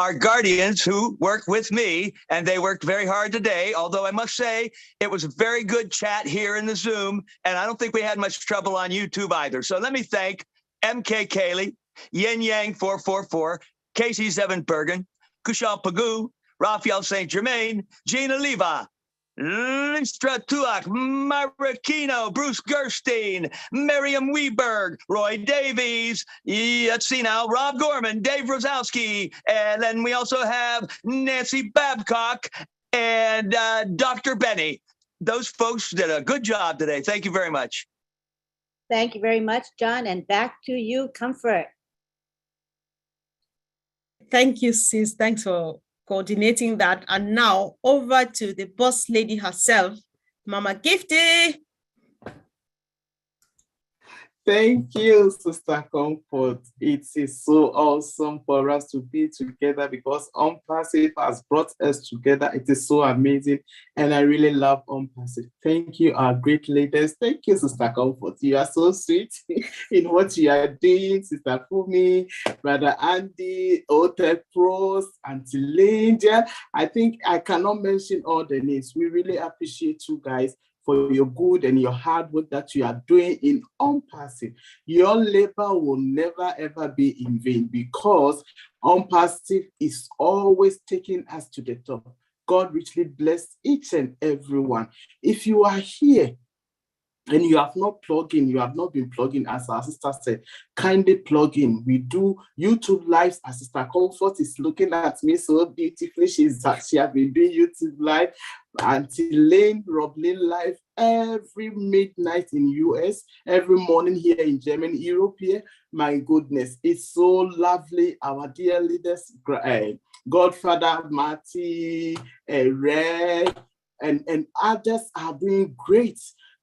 our guardians who work with me, and they worked very hard today, although I must say it was a very good chat here in the Zoom, and I don't think we had much trouble on YouTube either. So let me thank MK Cayley, Yin Yang 444, Casey Zevenbergen, Kushal Pagoo, Raphael St. Germain, Gina Leva, Listra Tuak, Marikino, Bruce Gerstein, Miriam Weberg, Roy Davies, let's see now, Rob Gorman, Dave Rosowski, and then we also have Nancy Babcock and Dr. Benny. Those folks did a good job today. Thank you very much. Thank you very much, John. And back to you, Comfort. Thank you, sis. Thanks for coordinating that. And now over to the boss lady herself, Mama Gifty. Thank you, Sister Comfort. It is so awesome for us to be together because OnPassive has brought us together. It is so amazing. And I really love OnPassive. Thank you, our great leaders. Thank you, Sister Comfort. You are so sweet in what you are doing, Sister Fumi, Brother Andy, Ote Pros, Auntie Linda. I think I cannot mention all the names. We really appreciate you guys for your good and your hard work that you are doing in OnPassive. Your labor will never ever be in vain because OnPassive is always taking us to the top. God richly bless each and every one. If you are here and you have not plugged in, you have not been plugging, as our sister said, kindly plug in. We do YouTube lives. As Sister Comfort is looking at me so beautifully. She has been doing YouTube live. Auntie Lane, Rob Lane live every midnight in US, every morning here in Germany, Europe here. My goodness, it's so lovely. Our dear leaders, Godfather Marty, Red, and others are doing great.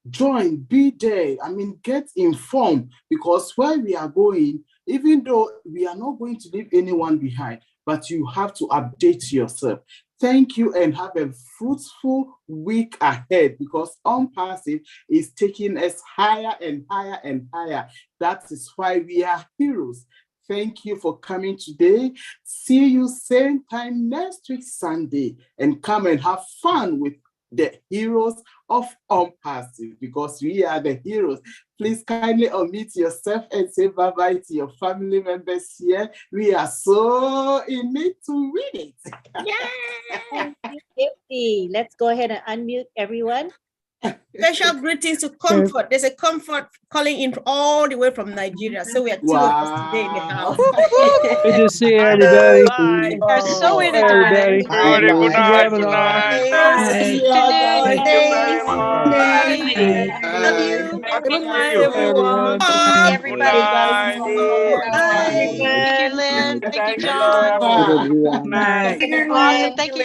Join, be there. I mean, get informed because where we are going, even though we are not going to leave anyone behind, but you have to update yourself. Thank you and have a fruitful week ahead because OnPassive is taking us higher and higher and higher. That is why we are heroes. Thank you for coming today. See you same time next week, Sunday, and come and have fun with the heroes of OnPassive because we are the heroes. Please kindly unmute yourself and say bye-bye to your family members here. We are so in it to win it. Yay! Let's go ahead and unmute everyone. Special greetings to Comfort. There's a Comfort calling in all the way from Nigeria. So we are two of us today in the house. Good to see everybody. Bye. You're so in it, Everybody. Good night. Good night. Bye. Thank you very much. Love you. Good night, everyone. Bye, Good night. Bye. Thank you, Lynn. Thank you, Thank you, John. everyone. Awesome. Thank you, Lynn. Thank you,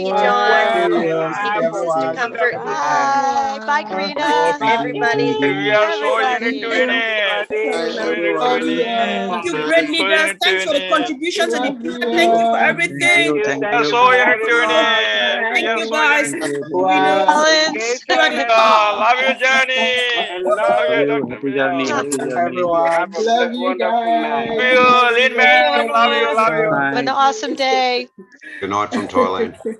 John. Thank you, Sister Comfort. Bye. Bye, Karina. Everybody. We are so in it to win it. Thank you, great leaders. Thanks for the contribution to the plan. Thank you for everything. We are so in it to win it. Thank you, guys. Love you, Johnny. Love you, Dr. Journey. Happy journey. Everyone. Have a Love you wonderful night. guys. Love you, Lin Man. Love you. Love you. Have an awesome day. Good night from Thailand. Good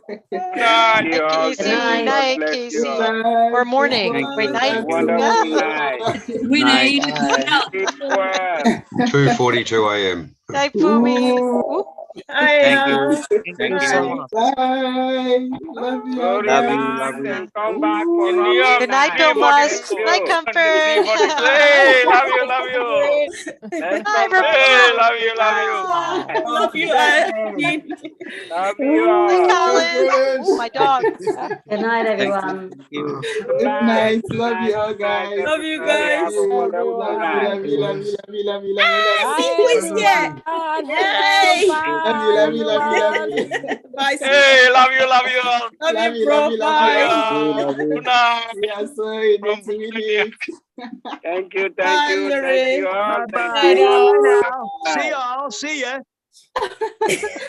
night. Casey. Good night, Casey. Or morning. Wait, night. Wonderful night. We need 2:42 a.m. night, Fumi. Thank you. Thank you so much. Bye. Love you. Love you. Come back for India. Good night, Bill Plus. Night, Comfort. Hey, love you. Love you. Bye, Hey, love you. Love you. Love you, Andy. Love you. Hi, Colin. Oh, my dog. Good night, everyone. Good night. Love you all, guys. Love you guys. Love you. Who is here? Hey. Love you. Bye. Hey, love you. Love you. Love you, bro. Bye. Good night. We are so in it to win it. Thank you. Bye, Thank you. Larry. Thank you all. Bye. See y'all. See ya.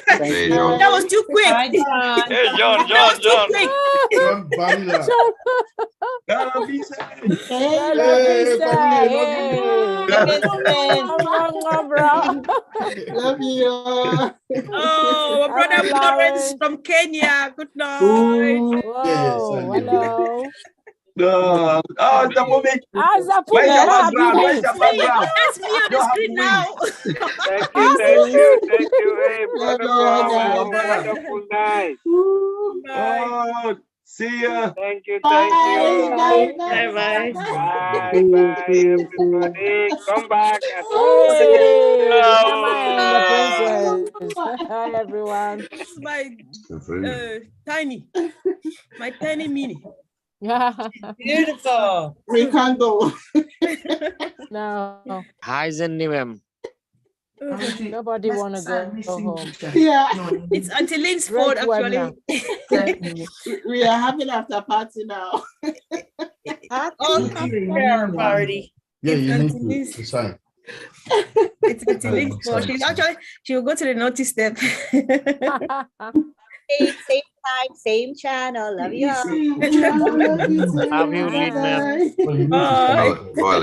Hey, John. That was too quick. Hey, John. That was too quick. Love you. Oh, brother Lawrence from Kenya. Good night. Hello. No. Oh, the woman. Where's your background? Where's your background? That's me on the screen now. Thank you. Hey, brother, have a wonderful night. Oh, see ya. Thank you. Bye, Bye, everybody. Come back. Hi, everyone. This is my tiny, my tiny mini. Beautiful. We can't go. No. Hi, Zenny ma'am. Nobody want to go home. Yeah. It's Auntie Lynn's fault, Great one actually. We are having after party now. Party. Yeah, you It's need Auntie to sign. It's Auntie Lynn's fault. She will go to the notice step. Same time, same channel. Love you all. Love you, Have you, Bye. Lynn, ma'am? Bye. Bye.